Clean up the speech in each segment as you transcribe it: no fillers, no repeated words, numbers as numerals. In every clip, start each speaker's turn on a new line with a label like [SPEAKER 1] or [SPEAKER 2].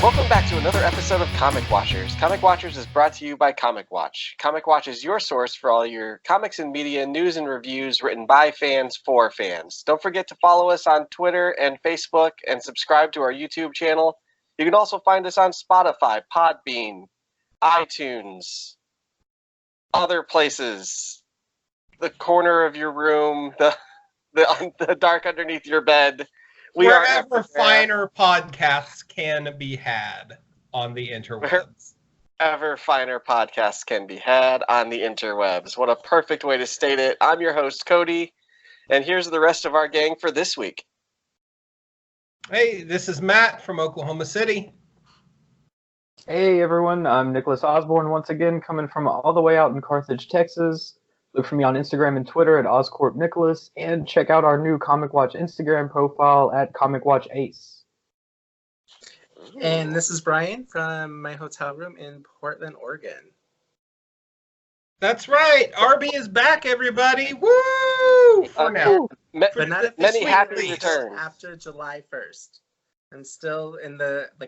[SPEAKER 1] Welcome back to another episode of Comic Watchers. Comic Watchers is brought to you by Comic Watch. Comic Watch is your source for all your comics and media news and reviews written by fans for fans. Don't forget to follow us on Twitter and Facebook and subscribe to our YouTube channel. You can also find us on Spotify, Podbean, iTunes, other places, the corner of your room, the dark underneath your bed.
[SPEAKER 2] Wherever finer podcasts can be had on the interwebs.
[SPEAKER 1] Wherever finer podcasts can be had on the interwebs. What a perfect way to state it. I'm your host, Cody, and here's the rest of our gang for this week.
[SPEAKER 2] Hey, this is Matt from Oklahoma City.
[SPEAKER 3] Hey everyone, I'm Nicholas Osborne once again, coming from all the way out in Carthage, Texas. Look for me on Instagram and Twitter at OscorpNicholas, and check out our new Comic Watch Instagram profile at ComicWatchAce.
[SPEAKER 4] And this is Brian from my hotel room in Portland, Oregon.
[SPEAKER 2] That's right, RB is back, everybody! Woo! For now.
[SPEAKER 4] But not
[SPEAKER 1] many happy returns.
[SPEAKER 4] After July 1st. I'm still in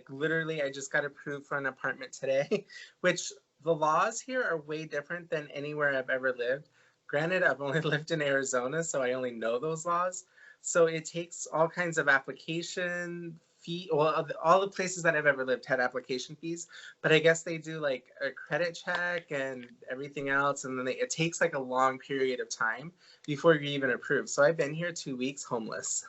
[SPEAKER 4] literally, I just got approved for an apartment today, which the laws here are way different than anywhere I've ever lived. Granted, I've only lived in Arizona, so I only know those laws. So it takes all kinds of application fee. Well, all the places that I've ever lived had application fees, but I guess they do like a credit check and everything else, and then it takes like a long period of time before you're even approved. So I've been here 2 weeks homeless.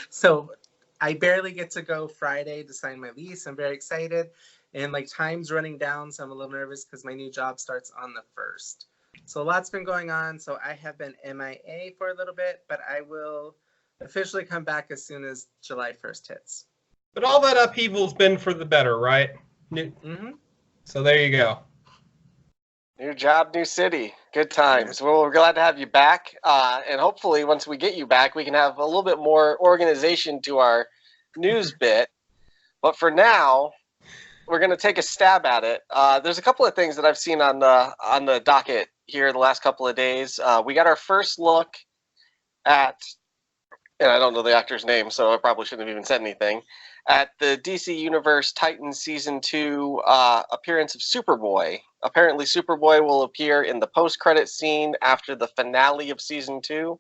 [SPEAKER 4] So I barely get to go Friday to sign my lease. I'm very excited. And like time's running down, so I'm a little nervous because my new job starts on the 1st. So a lot's been going on. So I have been MIA for a little bit, but I will officially come back as soon as July 1st hits.
[SPEAKER 2] But all that upheaval's been for the better, right?
[SPEAKER 4] Mm-hmm.
[SPEAKER 2] So there you go.
[SPEAKER 1] New job, new city. Good times. Well, we're glad to have you back. And hopefully once we get you back, we can have a little bit more organization to our news bit. But for now, we're going to take a stab at it. There's a couple of things that I've seen on the docket here the last couple of days. We got our first look at, and I don't know the actor's name, so I probably shouldn't have even said anything, at the DC Universe Titans Season 2 appearance of Superboy. Apparently Superboy will appear in the post-credit scene after the finale of Season 2,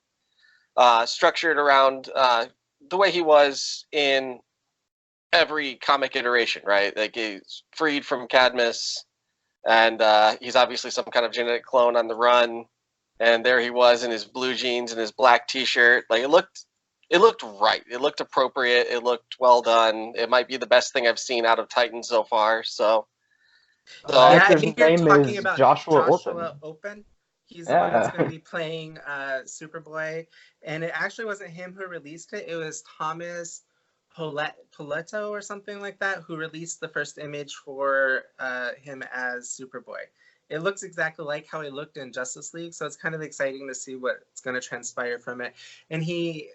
[SPEAKER 1] structured around the way he was in every comic iteration, right? Like he's freed from Cadmus, and he's obviously some kind of genetic clone on the run. And there he was in his blue jeans and his black T-shirt. Like it looked right. It looked appropriate. It looked well done. It might be the best thing I've seen out of Titans so far. So
[SPEAKER 4] I think you're
[SPEAKER 3] name
[SPEAKER 4] talking
[SPEAKER 3] is
[SPEAKER 4] about
[SPEAKER 3] Joshua
[SPEAKER 4] Open. He's the one that's going to be playing Superboy, and it actually wasn't him who released it. It was Thomas Poletto or something like that, who released the first image for him as Superboy. It looks exactly like how he looked in Justice League, so it's kind of exciting to see what's going to transpire from it. And he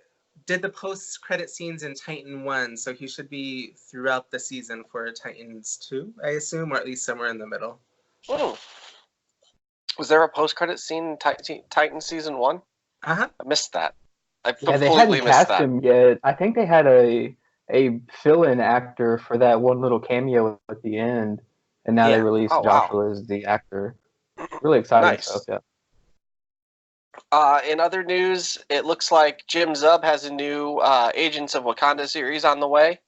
[SPEAKER 4] did the post-credit scenes in Titan 1, so he should be throughout the season for Titans 2, I assume, or at least somewhere in the middle.
[SPEAKER 1] Oh. Was there a post-credit scene in Titan Season 1?
[SPEAKER 4] Uh-huh.
[SPEAKER 1] I missed that.
[SPEAKER 3] They hadn't cast him yet. I think they had a fill-in actor for that one little cameo at the end, and now they released Joshua as the actor. Really exciting stuff, yeah.
[SPEAKER 1] In other news, it looks like Jim Zub has a new Agents of Wakanda series on the way.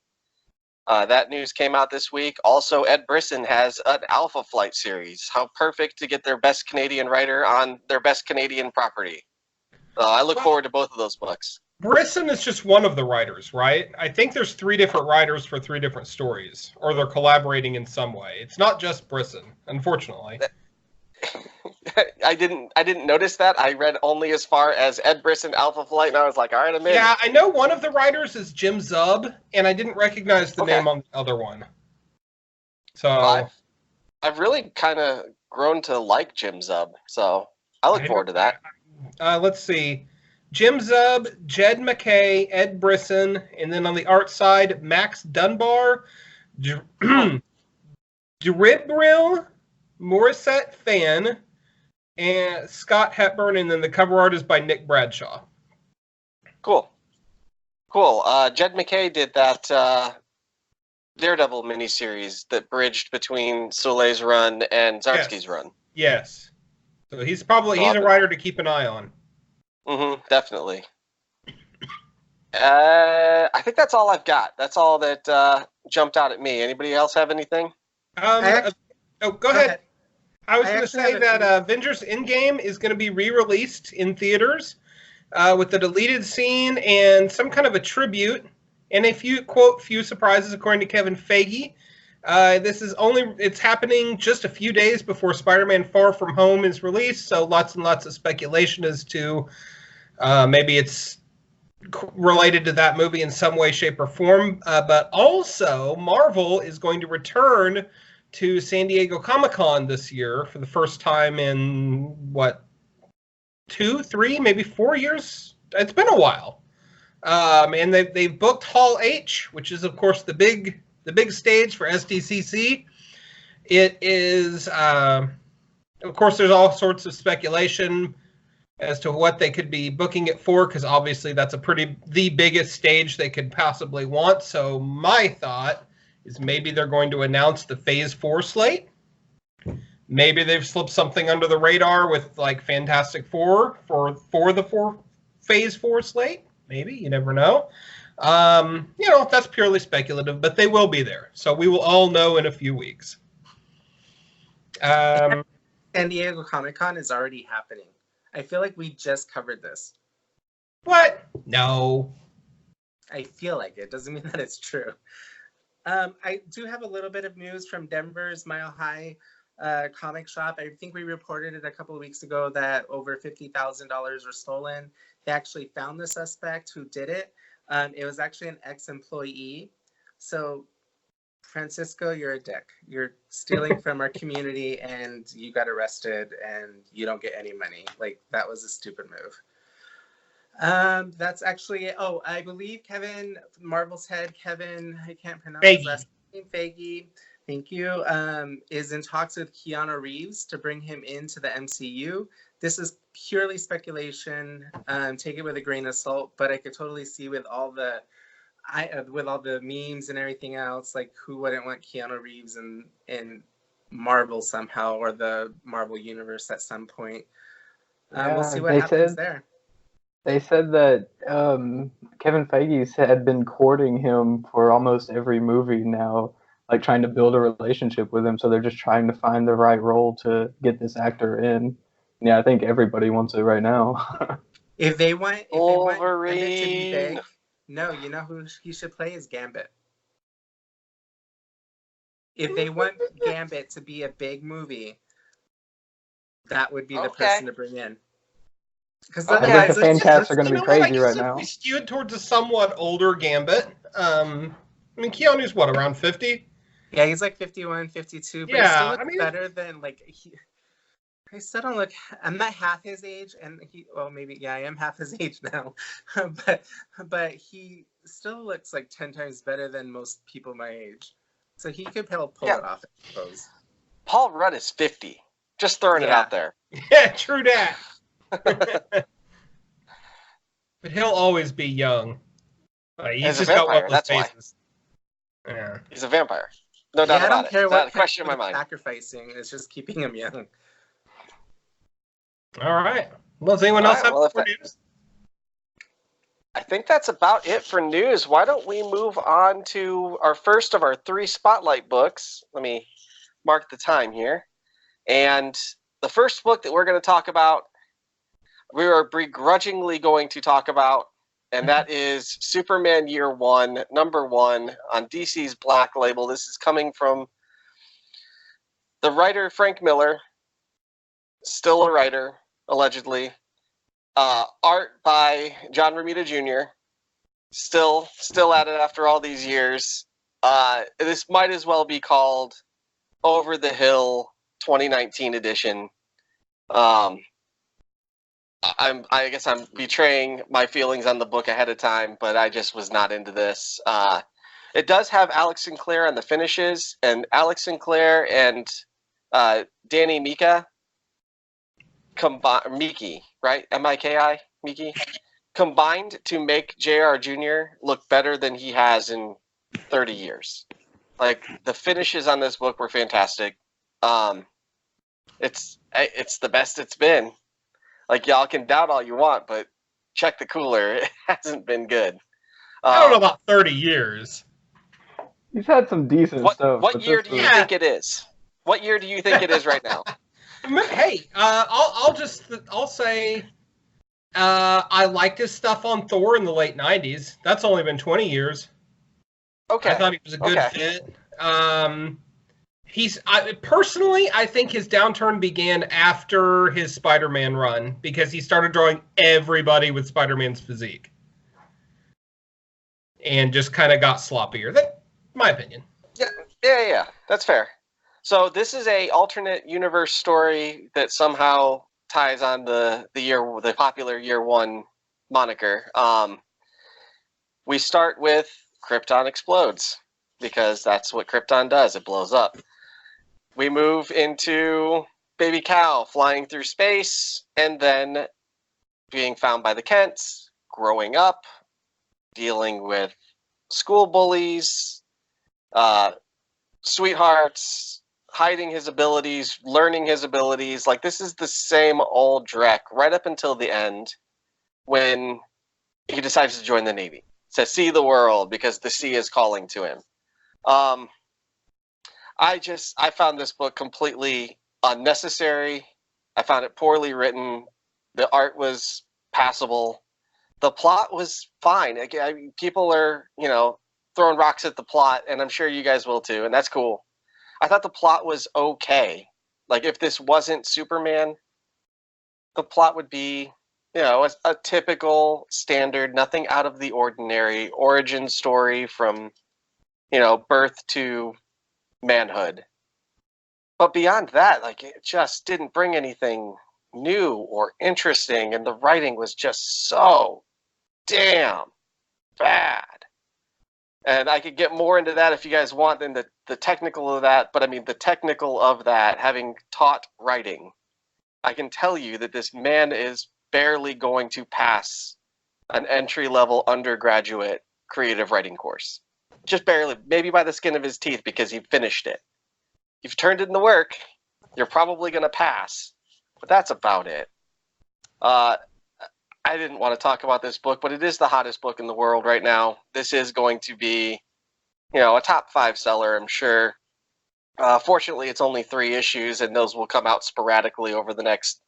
[SPEAKER 1] That news came out this week. Also, Ed Brisson has an Alpha Flight series. How perfect to get their best Canadian writer on their best Canadian property. I look forward to both of those books.
[SPEAKER 2] Brisson is just one of the writers, right? I think there's 3 different writers for 3 different stories, or they're collaborating in some way. It's not just Brisson, unfortunately.
[SPEAKER 1] I didn't notice that. I read only as far as Ed Brisson, Alpha Flight, and I was like, all right, I'm in.
[SPEAKER 2] Yeah, I know one of the writers is Jim Zub, and I didn't recognize the name on the other one. So
[SPEAKER 1] I've really kind of grown to like Jim Zub, so I look forward to that.
[SPEAKER 2] Let's see. Jim Zub, Jed McKay, Ed Brisson, and then on the art side, Max Dunbar, Dribril, Morissette Fan, and Scott Hepburn, and then the cover art is by Nick Bradshaw.
[SPEAKER 1] Cool. Jed McKay did that Daredevil miniseries that bridged between Soleil's run and Zarsky's run.
[SPEAKER 2] Yes. So he's a writer to keep an eye on.
[SPEAKER 1] Definitely. I think that's all I've got. That's all that jumped out at me. Anybody else have anything?
[SPEAKER 2] Go ahead. I was going to say that Avengers Endgame is going to be re-released in theaters with a deleted scene and some kind of a tribute and a few surprises, according to Kevin Feige. It's happening just a few days before Spider-Man Far From Home is released, so lots and lots of speculation as to maybe it's related to that movie in some way, shape, or form. But also, Marvel is going to return to San Diego Comic-Con this year for the first time in, 2, 3, maybe 4 years? It's been a while. And they've booked Hall H, which is, of course, the big stage for SDCC. It is, of course, there's all sorts of speculation as to what they could be booking it for, because obviously that's the biggest stage they could possibly want. So my thought is maybe they're going to announce the Phase 4 slate. Maybe they've slipped something under the radar with like Fantastic Four for the Phase 4 slate. Maybe, you never know. That's purely speculative, but they will be there. So we will all know in a few weeks.
[SPEAKER 4] San Diego Comic-Con is already happening. I feel like we just covered this.
[SPEAKER 2] What? No.
[SPEAKER 4] I feel like it. Doesn't mean that it's true. I do have a little bit of news from Denver's Mile High comic shop. I think we reported it a couple of weeks ago that over $50,000 were stolen. They actually found the suspect who did it. It was actually an ex-employee. So, Francisco, you're a dick. You're stealing from our community and you got arrested and you don't get any money. Like, that was a stupid move. That's actually it. Oh, I believe Marvel's head, Kevin, I can't pronounce his last name, Feige, thank you, is in talks with Keanu Reeves to bring him into the MCU. This is purely speculation. Take it with a grain of salt, but I could totally see with all the memes and everything else, like who wouldn't want Keanu Reeves in Marvel somehow, or the Marvel universe at some point. We'll see what happens there.
[SPEAKER 3] They said that Kevin Feige had been courting him for almost every movie now, like trying to build a relationship with him. So they're just trying to find the right role to get this actor in. Yeah, I think everybody wants it right now.
[SPEAKER 4] If they want Gambit to be
[SPEAKER 1] Wolverine.
[SPEAKER 4] big, no, you know who he should play is Gambit. If they want Gambit to be a big movie, that would be the person to bring in. Because
[SPEAKER 3] I think the fan casts are going to be crazy right now.
[SPEAKER 2] We skewed towards a somewhat older Gambit. I mean, Keanu's around 50?
[SPEAKER 4] Yeah, he's like 51, 52, but he still looks better than, I still don't look, I'm not half his age, and I am half his age now, but he still looks like 10 times better than most people my age. So he could pull it off, I suppose.
[SPEAKER 1] Paul Rudd is 50. Just throwing it out there.
[SPEAKER 2] Yeah, true that. But he'll always be young. He's just got one of those faces. Yeah.
[SPEAKER 1] He's a vampire. No doubt about it. It's not a question in my mind.
[SPEAKER 4] Sacrificing is just keeping him young.
[SPEAKER 2] All right. Well, does anyone else have more news?
[SPEAKER 1] I think that's about it for news. Why don't we move on to our first of our 3 spotlight books? Let me mark the time here. And the first book that we're going to talk about, we are begrudgingly going to talk about, and that is Superman Year One, number 1 on DC's Black Label. This is coming from the writer Frank Miller, still a writer, allegedly. Art by John Romita Jr. Still at it after all these years. This might as well be called Over the Hill 2019 edition. I guess I'm betraying my feelings on the book ahead of time, but I just was not into this. It does have Alex Sinclair on the finishes, and Alex Sinclair and Danny Miki, right? M-I-K-I? Miki? Combined to make J.R. Jr. look better than he has in 30 years. Like, the finishes on this book were fantastic. It's the best it's been. Like, y'all can doubt all you want, but check the cooler. It hasn't been good.
[SPEAKER 2] I don't know about 30 years.
[SPEAKER 3] He's had some decent stuff.
[SPEAKER 1] What year do you think it is? What year do you think it is right now?
[SPEAKER 2] Hey, I'll say I liked his stuff on Thor in the late 90s. That's only been 20 years.
[SPEAKER 1] Okay.
[SPEAKER 2] I thought he was a good fit. Personally, I think his downturn began after his Spider-Man run because he started drawing everybody with Spider-Man's physique. And just kind of got sloppier. That's my opinion.
[SPEAKER 1] Yeah. That's fair. So this is a alternate universe story that somehow ties on the popular year one moniker. We start with Krypton explodes because that's what Krypton does. It blows up. We move into Baby Cow flying through space and then being found by the Kents, growing up, dealing with school bullies, sweethearts, hiding his abilities, learning his abilities. Like, this is the same old Drek right up until the end when he decides to join the Navy, to see the world because the sea is calling to him. I found this book completely unnecessary. I found it poorly written. The art was passable. The plot was fine. People are, throwing rocks at the plot, and I'm sure you guys will too, and that's cool. I thought the plot was okay. Like, if this wasn't Superman, the plot would be, a typical, standard, nothing out of the ordinary origin story from, birth to manhood. But beyond that, like, it just didn't bring anything new or interesting, and the writing was just so damn bad. And I could get more into that if you guys want, than the technical of that. But I mean, the technical of that, having taught writing, I can tell you that this man is barely going to pass an entry-level undergraduate creative writing course. Just barely, maybe by the skin of his teeth, because he finished it. You've turned in the work, you're probably going to pass. But that's about it. I didn't want to talk about this book, but it is the hottest book in the world right now. This is going to be, a top 5 seller, I'm sure. Fortunately, it's only 3 issues, and those will come out sporadically over the next,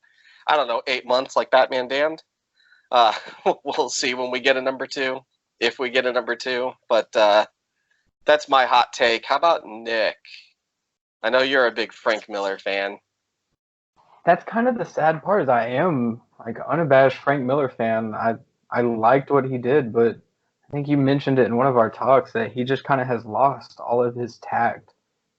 [SPEAKER 1] 8 months, like Batman Damned. We'll see when we get a number 2, if we get a number 2. But that's my hot take. How about Nick? I know you're a big Frank Miller fan.
[SPEAKER 3] That's kind of the sad part, is I am like unabashed Frank Miller fan. I liked what he did, but I think you mentioned it in one of our talks that he just kind of has lost all of his tact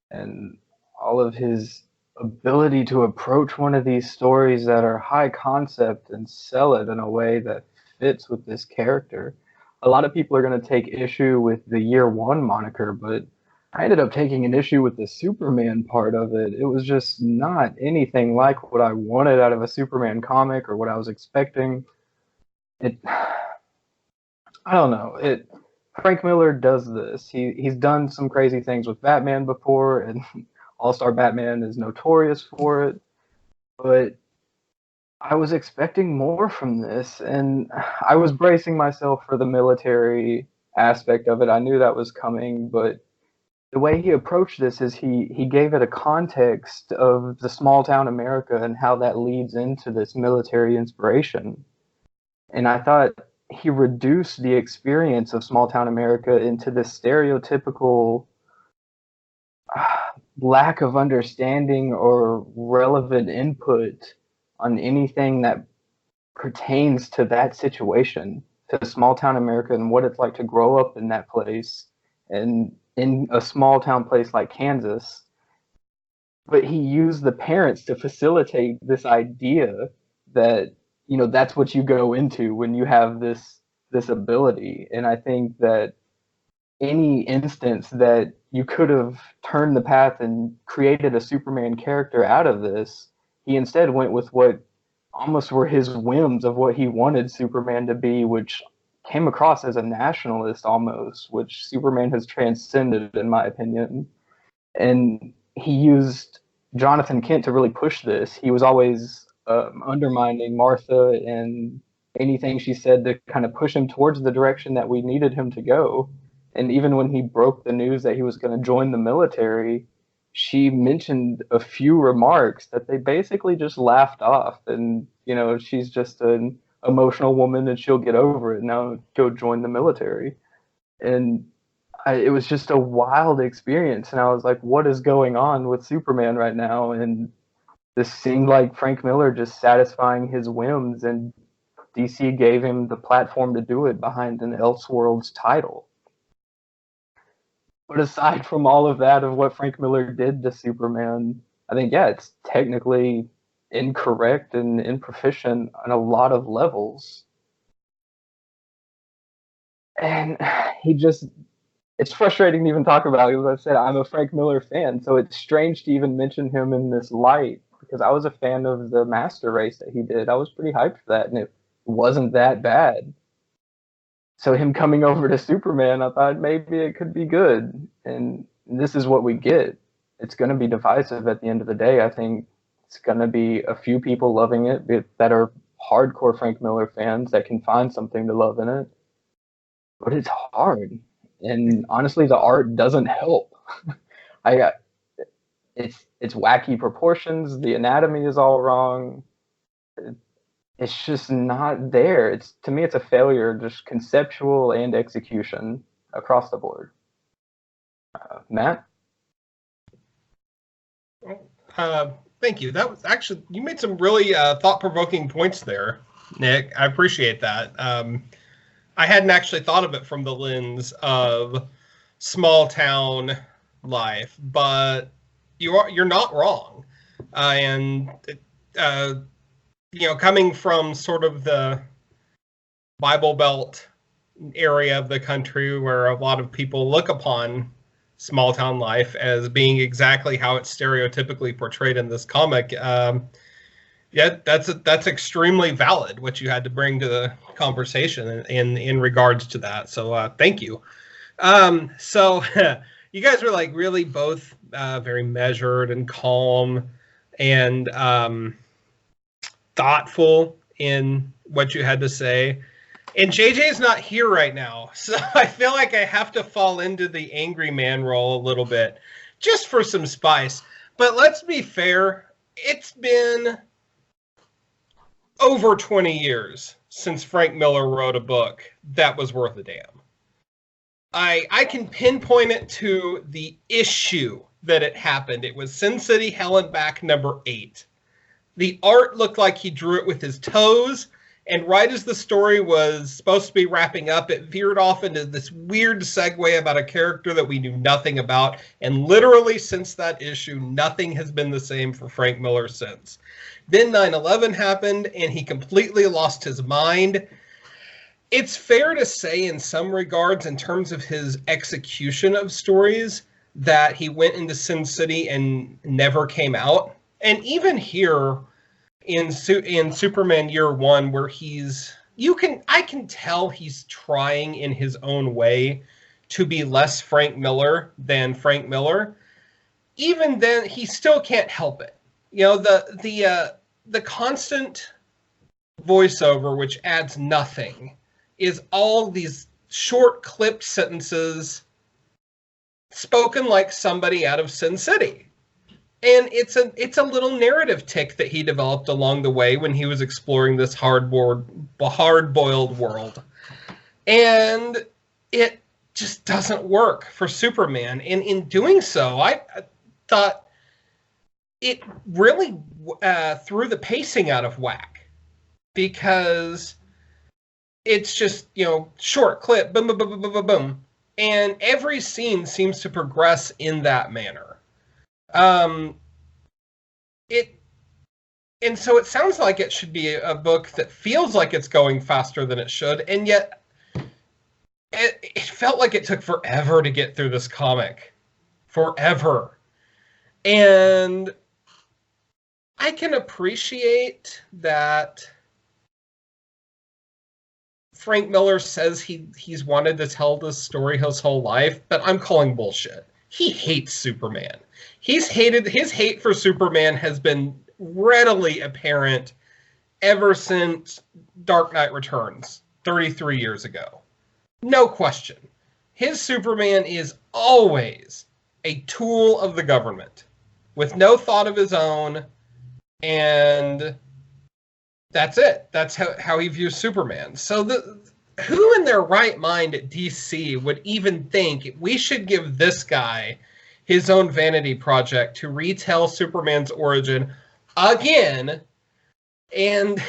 [SPEAKER 3] and all of his ability to approach one of these stories that are high concept and sell it in a way that fits with this character. A lot of people are going to take issue with the year one moniker, but I ended up taking an issue with the Superman part of it. It was just not anything like what I wanted out of a Superman comic or what I was expecting. I don't know. Frank Miller does this. He's done some crazy things with Batman before, and All-Star Batman is notorious for it. But I was expecting more from this, and I was bracing myself for the military aspect of it. I knew that was coming, but the way he approached this is he gave it a context of the small town America and how that leads into this military inspiration. And I thought he reduced the experience of small town America into this stereotypical lack of understanding or relevant input on anything that pertains to that situation, to small town America and what it's like to grow up in that place and in a small town place like Kansas. But he used the parents to facilitate this idea that, that's what you go into when you have this ability. And I think that any instance that you could have turned the path and created a Superman character out of this, he instead went with what almost were his whims of what he wanted Superman to be, which came across as a nationalist almost, which Superman has transcended, in my opinion. And he used Jonathan Kent to really push this. He was always undermining Martha and anything she said to kind of push him towards the direction that we needed him to go. And even when he broke the news that he was going to join the military, she mentioned a few remarks that they basically just laughed off. And, you know, she's just an emotional woman and she'll get over it. Now go join the military. And it was just a wild experience. And I was like, what is going on with Superman right now? And this seemed like Frank Miller just satisfying his whims, and DC gave him the platform to do it behind an Elseworlds title. But aside from all of that, of what Frank Miller did to Superman, I think, yeah, it's technically incorrect and improficient on a lot of levels. And it's frustrating to even talk about. As I said, I'm a Frank Miller fan, so it's strange to even mention him in this light, because I was a fan of the Master Race that he did. I was pretty hyped for that, and it wasn't that bad. So him coming over to Superman, I thought maybe it could be good. And this is what we get. It's going to be divisive at the end of the day. I think it's going to be a few people loving it that are hardcore Frank Miller fans that can find something to love in it. But it's hard. And honestly, the art doesn't help. It's wacky proportions. The anatomy is all wrong. It's just not there. To me, it's a failure, just conceptual and execution across the board. Matt?
[SPEAKER 2] Thank you. That was actually, you made some really thought-provoking points there, Nick. I appreciate that. I hadn't actually thought of it from the lens of small town life, but you're not wrong. Coming from sort of the Bible Belt area of the country where a lot of people look upon small town life as being exactly how it's stereotypically portrayed in this comic, that's extremely valid, what you had to bring to the conversation in regards to that. So thank you. So you guys were like really both very measured and calm and thoughtful in what you had to say. And JJ's not here right now, so I feel like I have to fall into the angry man role a little bit, just for some spice. But let's be fair, it's been over 20 years since Frank Miller wrote a book that was worth a damn. I can pinpoint it to the issue that it happened. It was Sin City Hell and Back number 8. The art looked like he drew it with his toes, and right as the story was supposed to be wrapping up, it veered off into this weird segue about a character that we knew nothing about. And literally since that issue, nothing has been the same for Frank Miller since. Then 9/11 happened, and he completely lost his mind. It's fair to say in some regards, in terms of his execution of stories, that he went into Sin City and never came out. And even here in Superman Year One, where I can tell he's trying in his own way to be less Frank Miller than Frank Miller. Even then, he still can't help it. You know, the constant voiceover, which adds nothing, is all these short clipped sentences spoken like somebody out of Sin City. And it's a little narrative tick that he developed along the way when he was exploring this hard-boiled world. And it just doesn't work for Superman. And in doing so, I thought it really threw the pacing out of whack. Because it's just, short clip, boom, boom, boom, boom, boom, boom. And every scene seems to progress in that manner. And so it sounds like it should be a book that feels like it's going faster than it should, and yet it felt like it took forever to get through this comic. Forever. And I can appreciate that Frank Miller says he's wanted to tell this story his whole life, but I'm calling bullshit. He hates Superman. His hate for Superman has been readily apparent ever since Dark Knight Returns 33 years ago. No question. His Superman is always a tool of the government with no thought of his own, and that's it. That's how he views Superman. So who in their right mind at DC would even think we should give this guy his own vanity project to retell Superman's origin again? And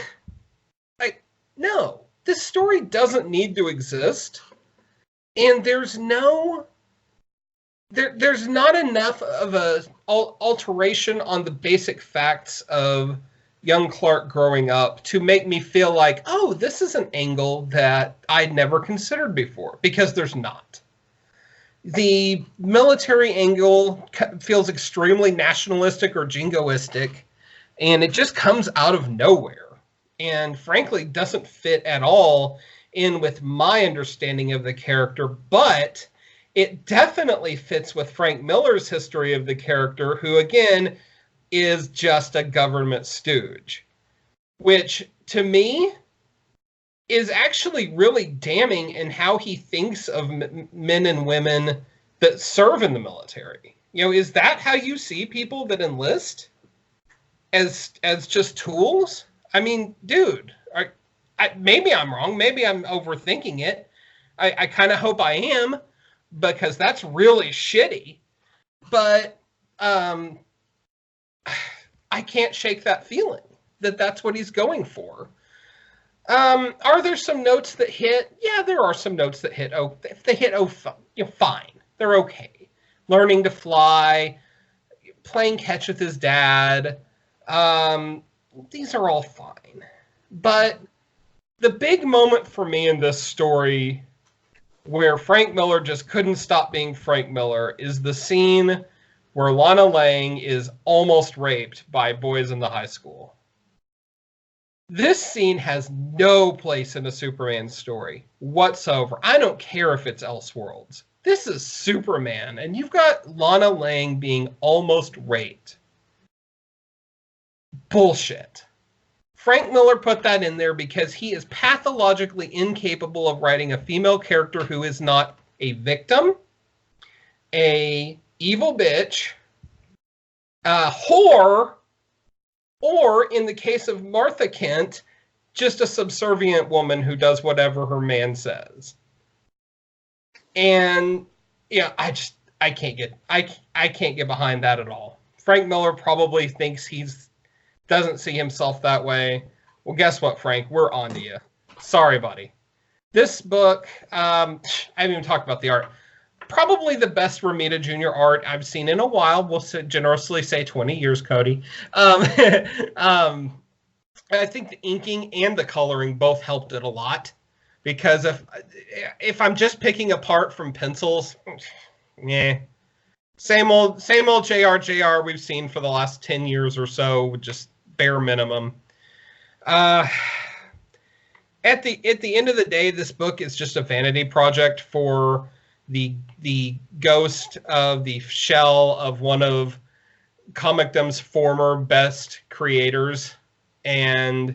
[SPEAKER 2] no, this story doesn't need to exist. And there's not enough of a alteration on the basic facts of young Clark growing up to make me feel like, oh, this is an angle that I'd never considered before, because there's not. The military angle feels extremely nationalistic or jingoistic, and it just comes out of nowhere, and frankly doesn't fit at all in with my understanding of the character, but it definitely fits with Frank Miller's history of the character, who again is just a government stooge, which to me is actually really damning in how he thinks of men and women that serve in the military. You know, is that how you see people that enlist? As just tools? I mean, dude, maybe I'm wrong. Maybe I'm overthinking it. I kind of hope I am, because that's really shitty. But I can't shake that feeling that that's what he's going for. Are there some notes that hit? Yeah, there are some notes that hit. Oh, if they hit, fine. They're okay. Learning to fly, playing catch with his dad. These are all fine. But the big moment for me in this story where Frank Miller just couldn't stop being Frank Miller is the scene where Lana Lang is almost raped by boys in the high school. This scene has no place in a Superman story whatsoever. I don't care if it's Elseworlds. This is Superman, and you've got Lana Lang being almost raped. Bullshit. Frank Miller put that in there because he is pathologically incapable of writing a female character who is not a victim, a evil bitch, a whore, or in the case of Martha Kent, just a subservient woman who does whatever her man says. And yeah, I can't get behind that at all. Frank Miller probably thinks doesn't see himself that way. Well, guess what, Frank? We're on to you. Sorry, buddy. This book, I haven't even talked about the art. Probably the best Romita Jr. art I've seen in a while. We'll generously say 20 years, Cody. I think the inking and the coloring both helped it a lot. Because if I'm just picking apart from pencils, yeah. Same old JR we've seen for the last 10 years or so, just bare minimum. At the end of the day, this book is just a vanity project for the ghost of the shell of one of Comicdom's former best creators, and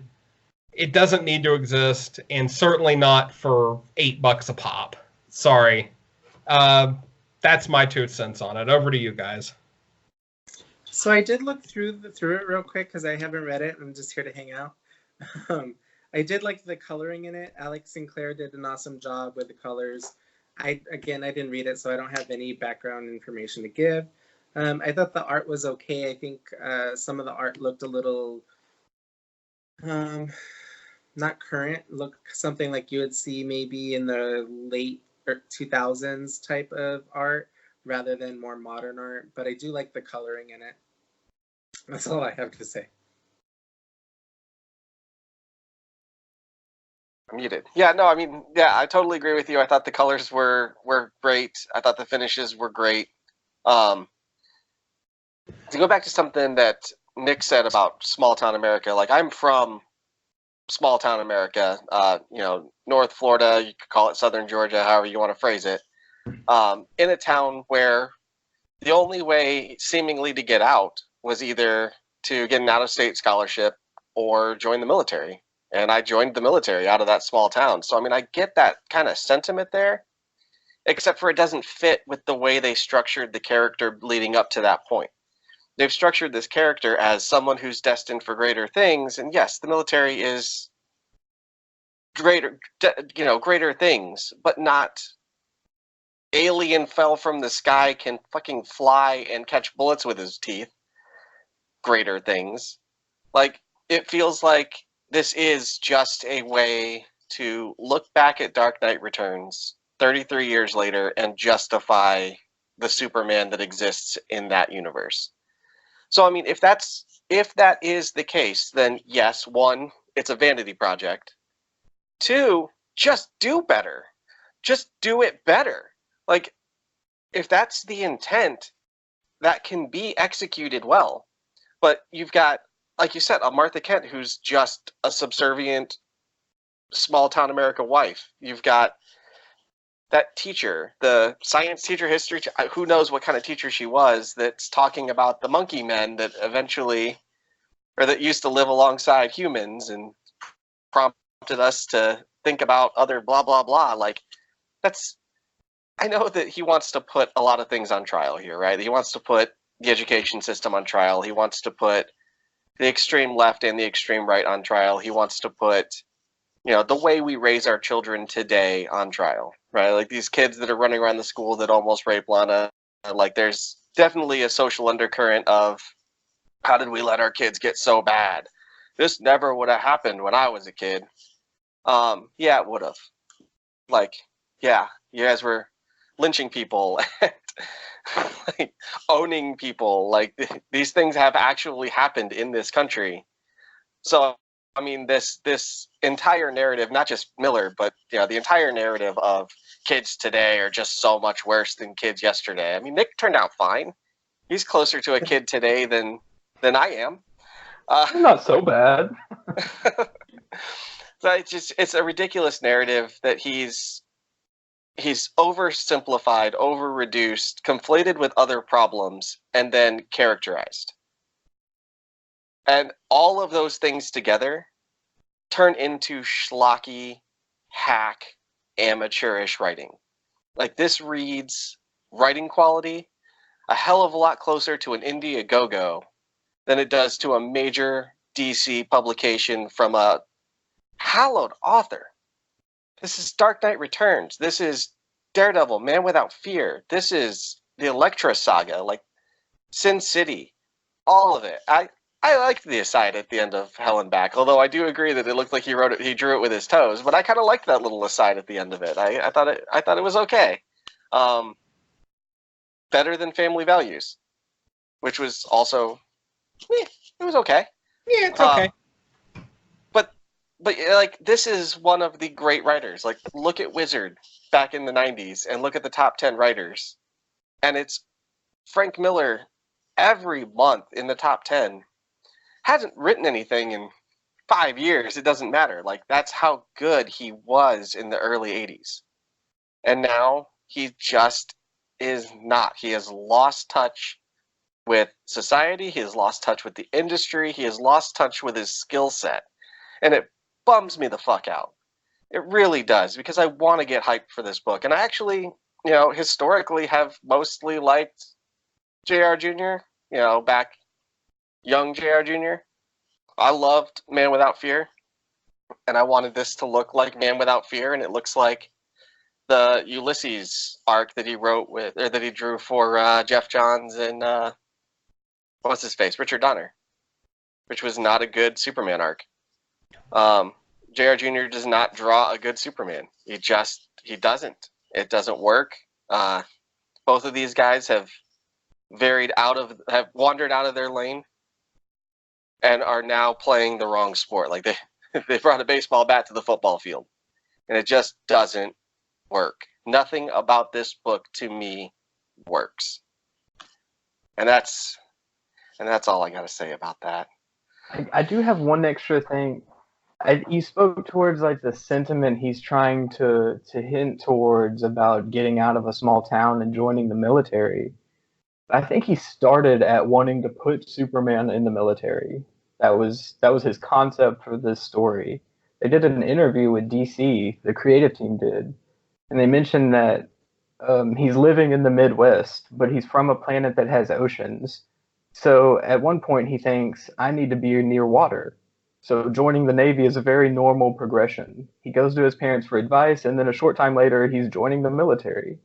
[SPEAKER 2] it doesn't need to exist, and certainly not for $8 a pop. Sorry. That's my 2 cents on it. Over to you guys.
[SPEAKER 4] So I did look through it real quick because I haven't read it. I'm just here to hang out. I did like the coloring in it. Alex Sinclair did an awesome job with the colors. I didn't read it, so I don't have any background information to give. I thought the art was okay. I think some of the art looked a little not current. Looked something like you would see maybe in the late 2000s type of art rather than more modern art. But I do like the coloring in it. That's all I have to say.
[SPEAKER 1] Muted. Yeah, no, I mean, yeah, I totally agree with you. I thought the colors were great. I thought the finishes were great. To go back to something that Nick said about small town America, like I'm from small town America, North Florida, you could call it Southern Georgia, however you want to phrase it, in a town where the only way seemingly to get out was either to get an out-of-state scholarship or join the military. And I joined the military out of that small town. So, I mean, I get that kind of sentiment there, except for it doesn't fit with the way they structured the character leading up to that point. They've structured this character as someone who's destined for greater things, and yes, the military is greater things, but not alien fell from the sky, can fucking fly and catch bullets with his teeth. Greater things. Like, it feels like this is just a way to look back at Dark Knight Returns 33 years later and justify the Superman that exists in that universe. So, I mean, if that is the case, then yes, one, it's a vanity project. Two, just do better. Just do it better. Like, if that's the intent, that can be executed well. But you've got, like you said, a Martha Kent who's just a subservient small town America wife. You've got that teacher, the science teacher, history, who knows what kind of teacher she was, that's talking about the monkey men that eventually, or that used to live alongside humans and prompted us to think about other blah, blah, blah. Like, I know that he wants to put a lot of things on trial here, right? He wants to put the education system on trial. He wants to put the extreme left and the extreme right on trial. He wants to put, the way we raise our children today on trial, right? Like these kids that are running around the school that almost raped Lana. Like there's definitely a social undercurrent of how did we let our kids get so bad? This never would have happened when I was a kid. Yeah, it would have. Like, yeah, you guys were lynching people and like, owning people. Like these things have actually happened in this country. So, I mean, this entire narrative, not just Miller, but the entire narrative of kids today are just so much worse than kids yesterday. I mean, Nick turned out fine. He's closer to a kid today than I am.
[SPEAKER 3] Not so bad.
[SPEAKER 1] So it's a ridiculous narrative that he's oversimplified, over-reduced, conflated with other problems, and then characterized. And all of those things together turn into schlocky, hack, amateurish writing. Like this reads writing quality a hell of a lot closer to an Indiegogo than it does to a major DC publication from a hallowed author. This is Dark Knight Returns. This is Daredevil, Man Without Fear. This is the Elektra saga, like Sin City, all of it. I liked the aside at the end of Hell and Back, although I do agree that it looked like he drew it with his toes. But I kind of liked that little aside at the end of it. I thought it was okay. Better than Family Values, which was also it was okay.
[SPEAKER 2] Yeah, it's okay.
[SPEAKER 1] But like this is one of the great writers. Like look at Wizard back in the 90s and look at the top 10 writers. And it's Frank Miller every month in the top 10. Hasn't written anything in 5 years. It doesn't matter. Like that's how good he was in the early 80s. And now he just is not. He has lost touch with society. He has lost touch with the industry. He has lost touch with his skill set. And it bums me the fuck out. It really does, because I want to get hyped for this book. And I actually, historically have mostly liked J.R. Jr., back young J.R. Jr. I loved Man Without Fear, and I wanted this to look like Man Without Fear, and it looks like the Ulysses arc that he wrote with, or that he drew for Jeff Johns and what's his face, Richard Donner, which was not a good Superman arc. J.R. Jr. does not draw a good Superman. He doesn't. It doesn't work. Both of these guys have wandered out of their lane and are now playing the wrong sport. Like they brought a baseball bat to the football field, and it just doesn't work. Nothing about this book to me works. And that's all I got to say about that.
[SPEAKER 3] I do have one extra thing. You spoke towards like the sentiment he's trying to hint towards about getting out of a small town and joining the military. I think he started at wanting to put Superman in the military. That was his concept for this story. They did an interview with DC, the creative team did, and they mentioned that he's living in the Midwest, but he's from a planet that has oceans. So at one point he thinks, I need to be near water. So joining the Navy is a very normal progression. He goes to his parents for advice, and then a short time later he's joining the military.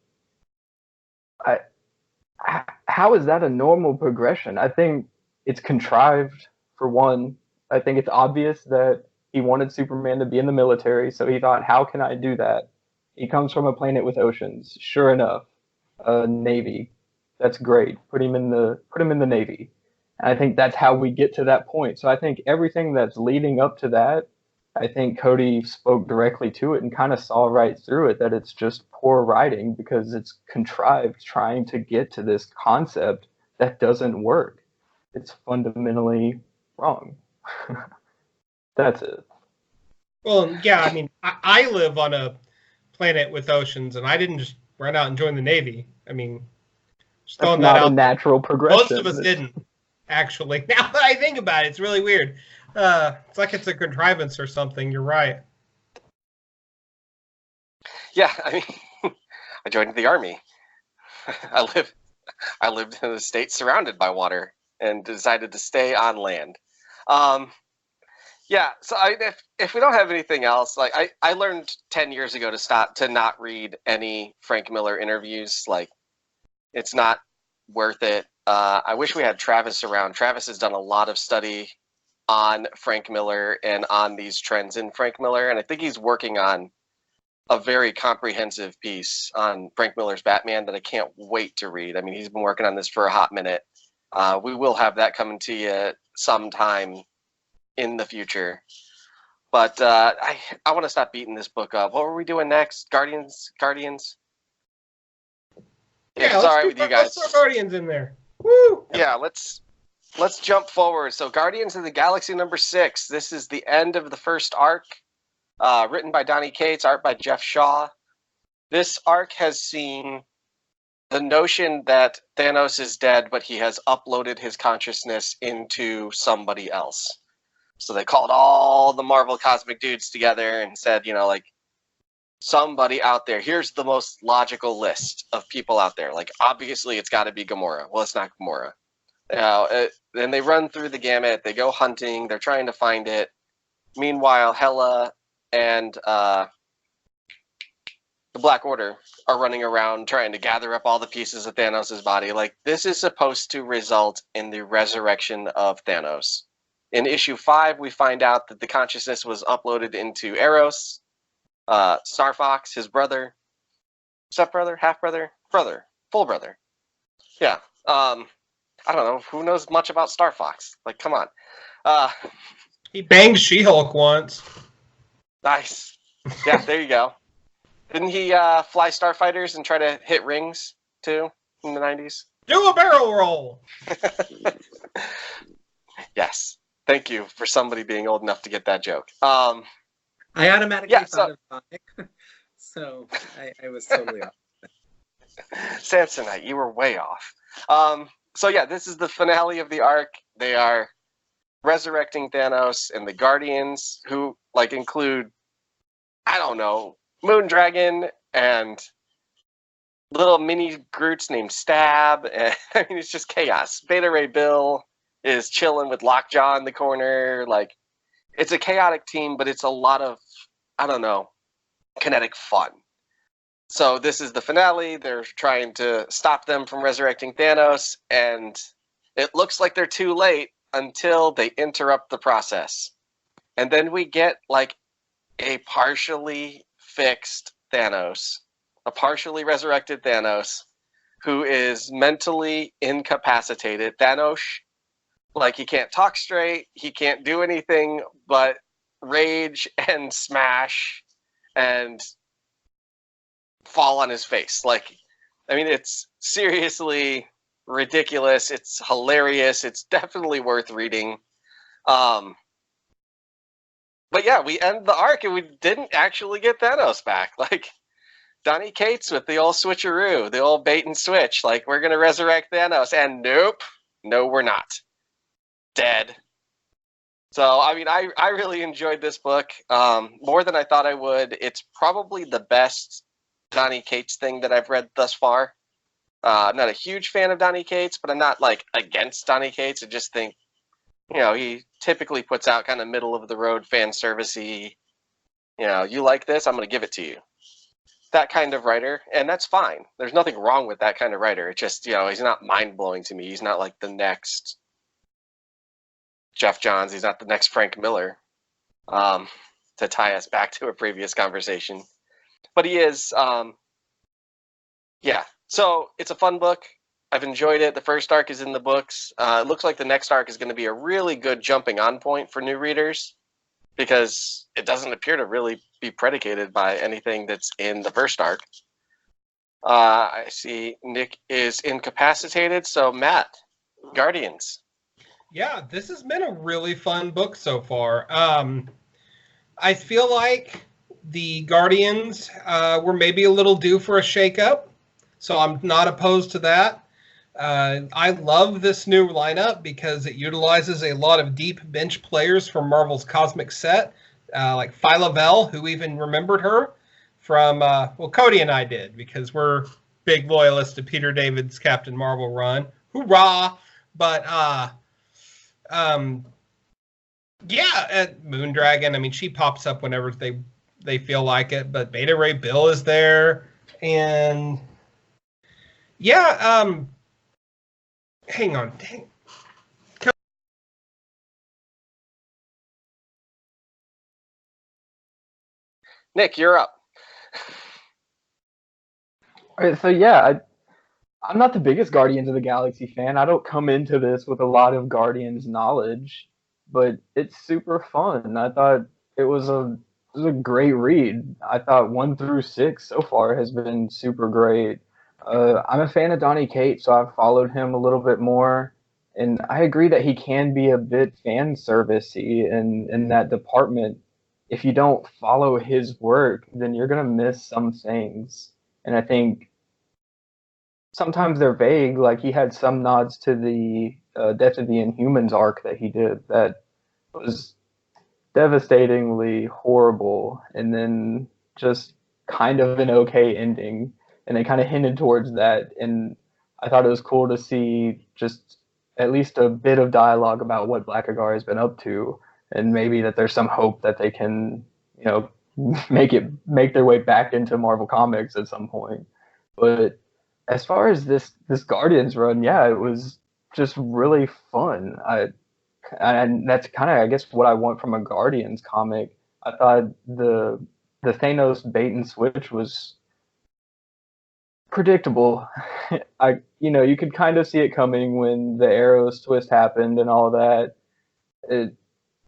[SPEAKER 3] I, how is that a normal progression? I think it's contrived, for one. I think it's obvious that he wanted Superman to be in the military, so he thought, how can I do that? He comes from a planet with oceans. Sure enough, Navy. That's great. Put him in the Navy. And I think that's how we get to that point. So I think everything that's leading up to that, I think Cody spoke directly to it and kind of saw right through it that it's just poor writing because it's contrived trying to get to this concept that doesn't work. It's fundamentally wrong. That's it.
[SPEAKER 2] Well, yeah, I mean, I live on a planet with oceans, and I didn't just run out and join the Navy. I mean, just throwing
[SPEAKER 3] That's
[SPEAKER 2] that
[SPEAKER 3] not a
[SPEAKER 2] out.
[SPEAKER 3] natural progression.
[SPEAKER 2] Most of us didn't, actually. Now that I think about it, it's really weird. It's like it's a contrivance or something. You're right.
[SPEAKER 1] Yeah, I mean, I joined the army. I lived in a state surrounded by water and decided to stay on land. Yeah, so if we don't have anything else, like I learned 10 years ago to not read any Frank Miller interviews. Like, it's not worth it. I wish we had Travis around. Travis has done a lot of study on Frank Miller and on these trends in Frank Miller, and I think he's working on a very comprehensive piece on Frank Miller's Batman that I can't wait to read. I mean, he's been working on this for a hot minute. We will have that coming to you sometime in the future. But I want to stop beating this book up. What were we doing next? Guardians?
[SPEAKER 2] Yeah,
[SPEAKER 1] it's all right with you guys.
[SPEAKER 2] Let's throw Guardians in there. Woo!
[SPEAKER 1] Yeah, let's jump forward. So Guardians of the Galaxy #6. This is the end of the first arc. Written by Donny Cates, art by Jeff Shaw. This arc has seen the notion that Thanos is dead, but he has uploaded his consciousness into somebody else. So they called all the Marvel cosmic dudes together and said, like, somebody out there, here's the most logical list of people out there. Like, obviously it's got to be Gamora. Well, it's not Gamora. Then they run through the gamut. They go hunting. They're trying to find it. Meanwhile, Hela and the Black Order are running around trying to gather up all the pieces of Thanos' body. Like, this is supposed to result in the resurrection of Thanos. In issue 5, we find out that the consciousness was uploaded into Eros, Star Fox, his brother, step-brother, half-brother, brother, full brother. Yeah. I don't know. Who knows much about Star Fox? Like, come on.
[SPEAKER 2] He banged She-Hulk once.
[SPEAKER 1] Nice. Yeah, there you go. Didn't he fly starfighters and try to hit rings, too, in the 90s?
[SPEAKER 2] Do a barrel roll!
[SPEAKER 1] Yes. Thank you for somebody being old enough to get that joke.
[SPEAKER 4] I automatically thought of Sonic, so I was totally off.
[SPEAKER 1] Samsonite, you were way off. So yeah, this is the finale of the arc. They are resurrecting Thanos, and the Guardians, who include, I don't know, Moondragon and little mini Groots named Stab. And, I mean, it's just chaos. Beta Ray Bill is chilling with Lockjaw in the corner. Like, it's a chaotic team, but it's a lot of, I don't know, kinetic fun. So this is the finale. They're trying to stop them from resurrecting Thanos, and it looks like they're too late until they interrupt the process. And then we get a partially fixed Thanos, a partially resurrected Thanos, who is mentally incapacitated. Thanos, he can't talk straight, he can't do anything but rage and smash and fall on his face. I mean, it's seriously ridiculous. It's hilarious. It's definitely worth reading. But yeah, we end the arc and we didn't actually get Thanos back. Like, Donny Cates with the old switcheroo, the old bait and switch. Like, we're going to resurrect Thanos. And nope. No, we're not. Dead. So, I mean, I really enjoyed this book more than I thought I would. It's probably the best Donny Cates thing that I've read thus far. I'm not a huge fan of Donny Cates, but I'm not, like, against Donny Cates. I just think, you know, he typically puts out kind of middle-of-the-road fan service-y, you know, you like this, I'm going to give it to you. That kind of writer, and that's fine. There's nothing wrong with that kind of writer. It's just, you know, he's not mind-blowing to me. He's not like the next Jeff Johns. He's not the next Frank Miller, to tie us back to a previous conversation. But he is, yeah. So it's a fun book. I've enjoyed it. The first arc is in the books. It looks like the next arc is going to be a really good jumping on point for new readers, because it doesn't appear to really be predicated by anything that's in the first arc. I see Nick is incapacitated, so Matt, Guardians.
[SPEAKER 2] Yeah, this has been a really fun book so far. I feel like the Guardians were maybe a little due for a shakeup, so I'm not opposed to that. I love this new lineup because it utilizes a lot of deep bench players from Marvel's Cosmic Set, like Phyla Vell, who even remembered her from, well, Cody and I did, because we're big loyalists to Peter David's Captain Marvel run. Hoorah! But, yeah, Moondragon, I mean, she pops up whenever they feel like it, but Beta Ray Bill is there, and, yeah, hang on. Dang.
[SPEAKER 1] Nick, you're up.
[SPEAKER 3] All right, so yeah, I'm not the biggest Guardians of the Galaxy fan. I don't come into this with a lot of Guardians knowledge, but it's super fun. I thought it was a great read. I thought 1 through 6 so far has been super great. I'm a fan of Donny Cates, so I've followed him a little bit more. And I agree that he can be a bit fan servicey in that department. If you don't follow his work, then you're gonna miss some things. And I think sometimes they're vague. Like, he had some nods to the Death of the Inhumans arc that he did that was devastatingly horrible, and then just kind of an okay ending. And they kind of hinted towards that, and I thought it was cool to see just at least a bit of dialogue about what Blackagar has been up to, and maybe that there's some hope that they can, you know, make their way back into Marvel Comics at some point. But as far as this Guardians run, yeah, it was just really fun. And that's kind of, I guess, what I want from a Guardians comic. I thought the Thanos bait and switch was predictable. You could kind of see it coming when the Arrows twist happened and all that.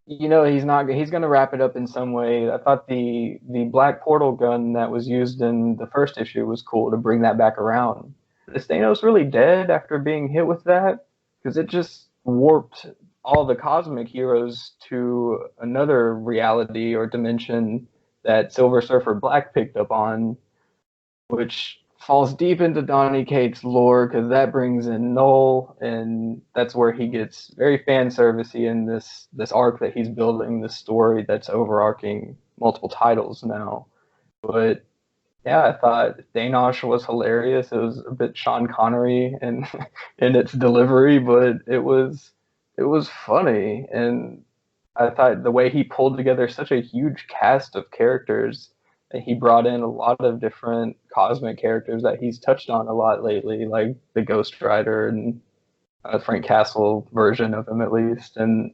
[SPEAKER 3] He's going to wrap it up in some way. I thought the Black Portal gun that was used in the first issue was cool to bring that back around. Is Thanos really dead after being hit with that? Because it just warped all the cosmic heroes to another reality or dimension that Silver Surfer Black picked up on, which falls deep into Donny Cates' lore, because that brings in Null, and that's where he gets very fan servicey in this arc that he's building, this story that's overarching multiple titles now. But yeah, I thought Thanos was hilarious. It was a bit Sean Connery in its delivery, but it was funny, and I thought the way he pulled together such a huge cast of characters. He brought in a lot of different cosmic characters that he's touched on a lot lately, like the Ghost Rider and Frank Castle version of him, at least. And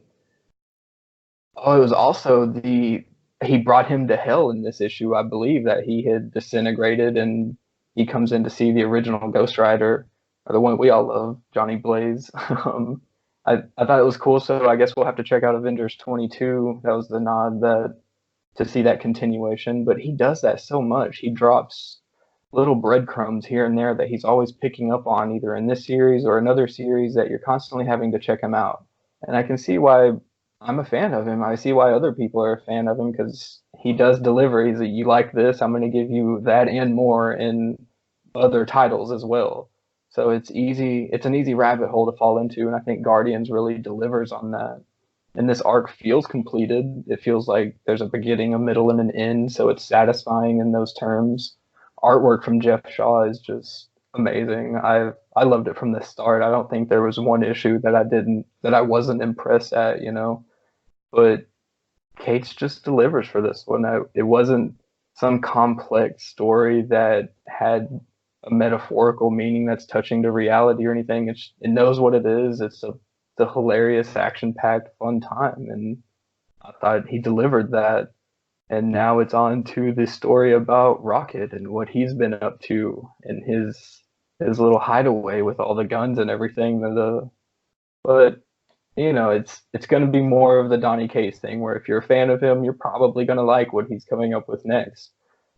[SPEAKER 3] it was also he brought him to hell in this issue. I believe that he had disintegrated, and he comes in to see the original Ghost Rider, or the one we all love, Johnny Blaze. I thought it was cool, so I guess we'll have to check out Avengers 22. That was the nod to see that continuation, but he does that so much. He drops little breadcrumbs here and there that he's always picking up on, either in this series or another series, that you're constantly having to check him out. And I can see why I'm a fan of him. I see why other people are a fan of him because he does deliver. He's a, you like this, I'm going to give you that and more in other titles as well. So it's easy. It's an easy rabbit hole to fall into, and I think Guardians really delivers on that. And this arc feels completed. It feels like there's a beginning, a middle, and an end. So it's satisfying in those terms. Artwork from Jeff Shaw is just amazing. I loved it from the start. I don't think there was one issue that I wasn't impressed at, you know. But Cates just delivers for this one. It wasn't some complex story that had a metaphorical meaning that's touching to reality or anything. It knows what it is. It's the hilarious, action-packed, fun time, and I thought he delivered that. And now it's on to the story about Rocket and what he's been up to and his little hideaway with all the guns and everything. But you know, it's going to be more of the Donny Cates thing, where if you're a fan of him, you're probably going to like what he's coming up with next.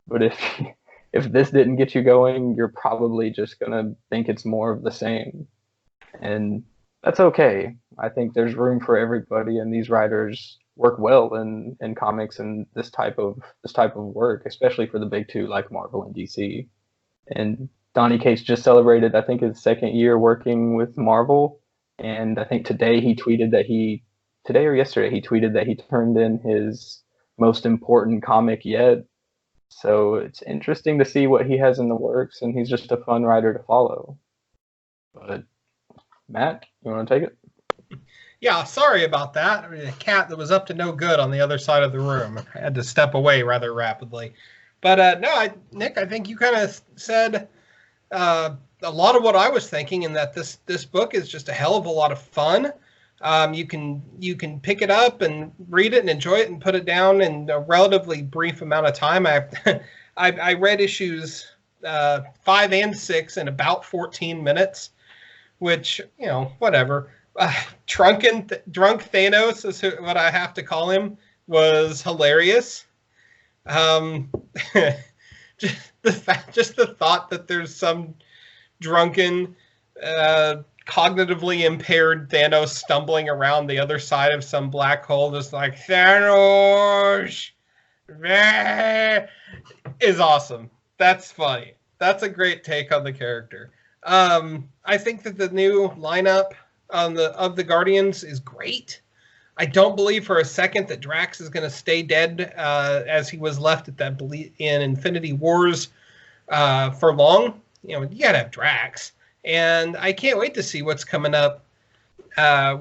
[SPEAKER 3] But if this didn't get you going, you're probably just going to think it's more of the same, and that's okay. I think there's room for everybody, and these writers work well in comics and this type of work, especially for the big two like Marvel and DC. And Donny Cates just celebrated, I think, his second year working with Marvel. And I think today or yesterday, he tweeted that he turned in his most important comic yet. So it's interesting to see what he has in the works, and he's just a fun writer to follow. But Matt, you want to take it?
[SPEAKER 2] Yeah, sorry about that. I mean, a cat that was up to no good on the other side of the room. I had to step away rather rapidly. But Nick, I think you kind of said a lot of what I was thinking, in that this book is just a hell of a lot of fun. You can pick it up and read it and enjoy it and put it down in a relatively brief amount of time. I read issues 5 and 6 in about 14 minutes, which, you know, whatever. Drunk Thanos is what I have to call him, was hilarious. Just the thought that there's some drunken, cognitively impaired Thanos stumbling around the other side of some black hole, just like, Thanos is awesome. That's funny. That's a great take on the character. I think that the new lineup of the Guardians is great. I don't believe for a second that Drax is going to stay dead as he was left in Infinity Wars for long. You know, you got to have Drax. And I can't wait to see what's coming up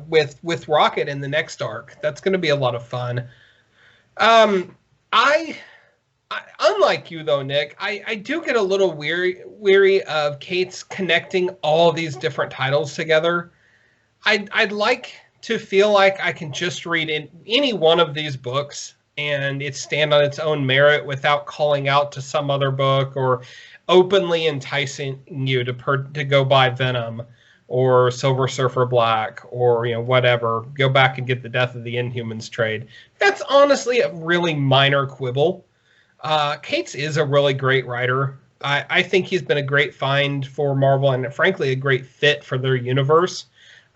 [SPEAKER 2] with Rocket in the next arc. That's going to be a lot of fun. I unlike you though, Nick, I do get a little weary of Cates connecting all these different titles together. I'd like to feel like I can just read in any one of these books and it stand on its own merit without calling out to some other book or openly enticing you to go buy Venom or Silver Surfer Black or, you know, whatever. Go back and get the Death of the Inhumans trade. That's honestly a really minor quibble. Cates is a really great writer. I think he's been a great find for Marvel and frankly a great fit for their universe.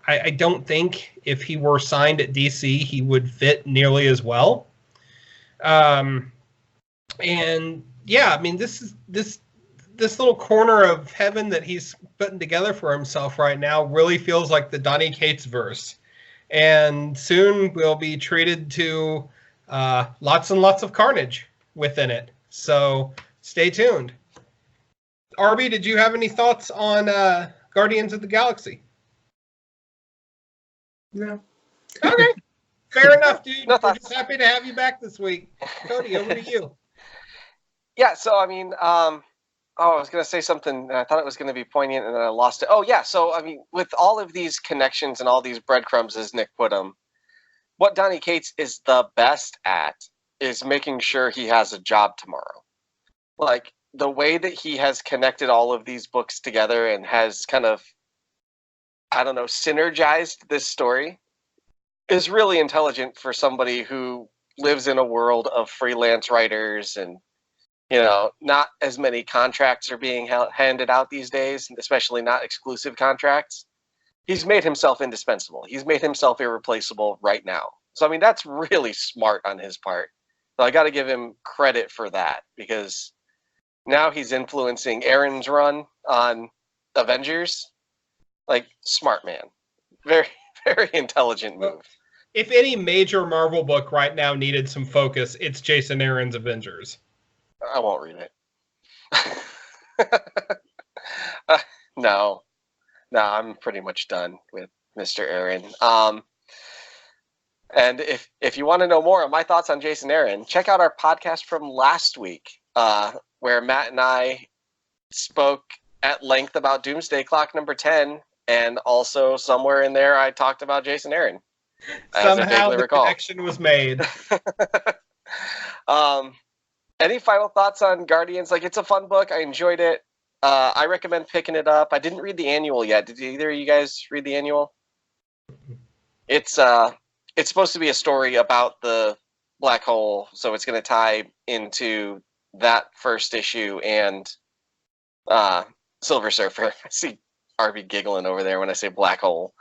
[SPEAKER 2] I don't think if he were signed at DC he would fit nearly as well. And yeah, I mean this little corner of heaven that he's putting together for himself right now really feels like the Donny Cates verse. And soon we'll be treated to lots and lots of carnage within it. So stay tuned. Arby, did you have any thoughts on Guardians of the Galaxy?
[SPEAKER 4] No.
[SPEAKER 2] Okay. Fair enough, dude.
[SPEAKER 1] No
[SPEAKER 2] We're just happy to have you back this week. Cody, over to you.
[SPEAKER 1] Yeah, so I mean, I was going to say something, and I thought it was going to be poignant, and then I lost it. Oh, yeah, so I mean, with all of these connections and all these breadcrumbs, as Nick put them, what Donny Cates is the best at is making sure he has a job tomorrow. Like, the way that he has connected all of these books together and has kind of, I don't know, synergized this story is really intelligent for somebody who lives in a world of freelance writers and, you know, not as many contracts are being handed out these days, especially not exclusive contracts. He's made himself indispensable. He's made himself irreplaceable right now. So I mean, that's really smart on his part. So I got to give him credit for that, because now he's influencing Aaron's run on Avengers. Like, smart man. Very, very intelligent move.
[SPEAKER 2] If any major Marvel book right now needed some focus, it's Jason Aaron's Avengers.
[SPEAKER 1] I won't read it. No, I'm pretty much done with Mr. Aaron. And if you want to know more of my thoughts on Jason Aaron, check out our podcast from last week, where Matt and I spoke at length about Doomsday Clock number 10, and also somewhere in there I talked about Jason Aaron.
[SPEAKER 2] Somehow the connection was made.
[SPEAKER 1] Any final thoughts on Guardians? Like, it's a fun book. I enjoyed it. I recommend picking it up. I didn't read the annual yet. Did either of you guys read the annual? It's supposed to be a story about the black hole, so it's going to tie into that first issue and Silver Surfer. I see Arby giggling over there when I say black hole.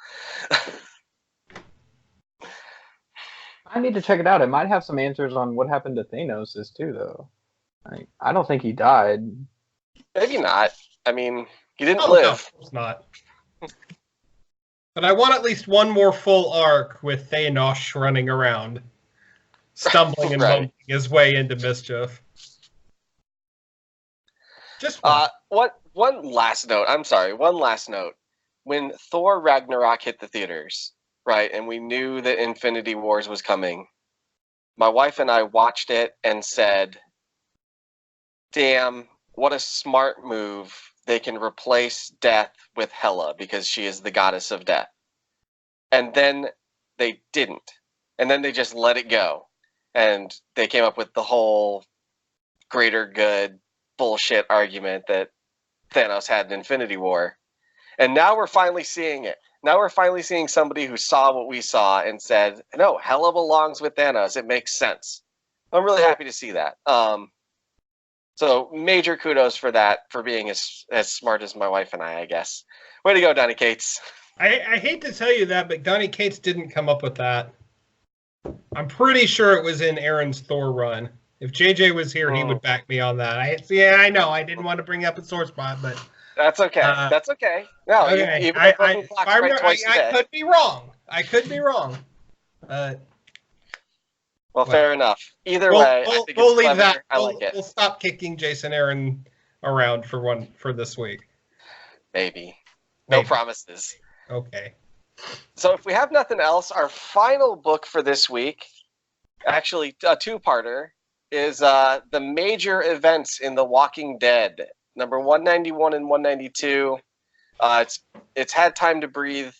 [SPEAKER 3] I need to check it out. It might have some answers on what happened to Thanos too, though. I don't think he died.
[SPEAKER 1] Maybe not. I mean, he didn't live.
[SPEAKER 2] No, of course not. But I want at least one more full arc with Thanos running around, stumbling and bumping his way into mischief. Just
[SPEAKER 1] one last note. I'm sorry. One last note. When Thor Ragnarok hit the theaters, right, and we knew that Infinity Wars was coming, my wife and I watched it and said, damn, what a smart move. They can replace death with Hela because she is the goddess of death. And then they didn't. And then they just let it go. And they came up with the whole greater good bullshit argument that Thanos had in Infinity War. And now we're finally seeing it. Now we're finally seeing somebody who saw what we saw and said, no, Hela belongs with Thanos. It makes sense. I'm really happy to see that. So major kudos for that, for being as smart as my wife and I guess. Way to go, Donny Cates.
[SPEAKER 2] I hate to tell you that, but Donny Cates didn't come up with that. I'm pretty sure it was in Aaron's Thor run. If JJ was here, he would back me on that. I know. I didn't want to bring up a sore spot, but
[SPEAKER 1] that's okay. That's okay. No,
[SPEAKER 2] okay. I could be wrong. I could be wrong.
[SPEAKER 1] Well, fair enough. Either way, I think
[SPEAKER 2] we'll
[SPEAKER 1] it's
[SPEAKER 2] leave that.
[SPEAKER 1] I like it.
[SPEAKER 2] We'll stop kicking Jason Aaron around for this week.
[SPEAKER 1] Maybe. No promises.
[SPEAKER 2] Okay.
[SPEAKER 1] So if we have nothing else, our final book for this week, actually a two-parter, is the major events in The Walking Dead, number 191 and 192. It's had time to breathe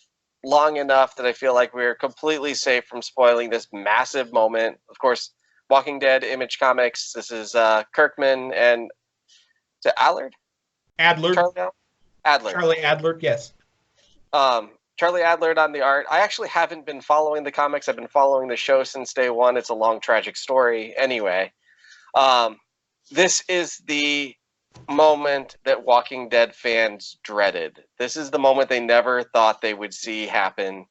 [SPEAKER 1] long enough that I feel like we're completely safe from spoiling this massive moment. Of course, Walking Dead, Image Comics. This is Kirkman and Allard?
[SPEAKER 2] Adler.
[SPEAKER 1] Charlie
[SPEAKER 2] Adler, yes.
[SPEAKER 1] Charlie Adlard on the art. I actually haven't been following the comics. I've been following the show since day one. It's a long, tragic story. Anyway, this is the moment that Walking Dead fans dreaded. This is the moment they never thought they would see happen.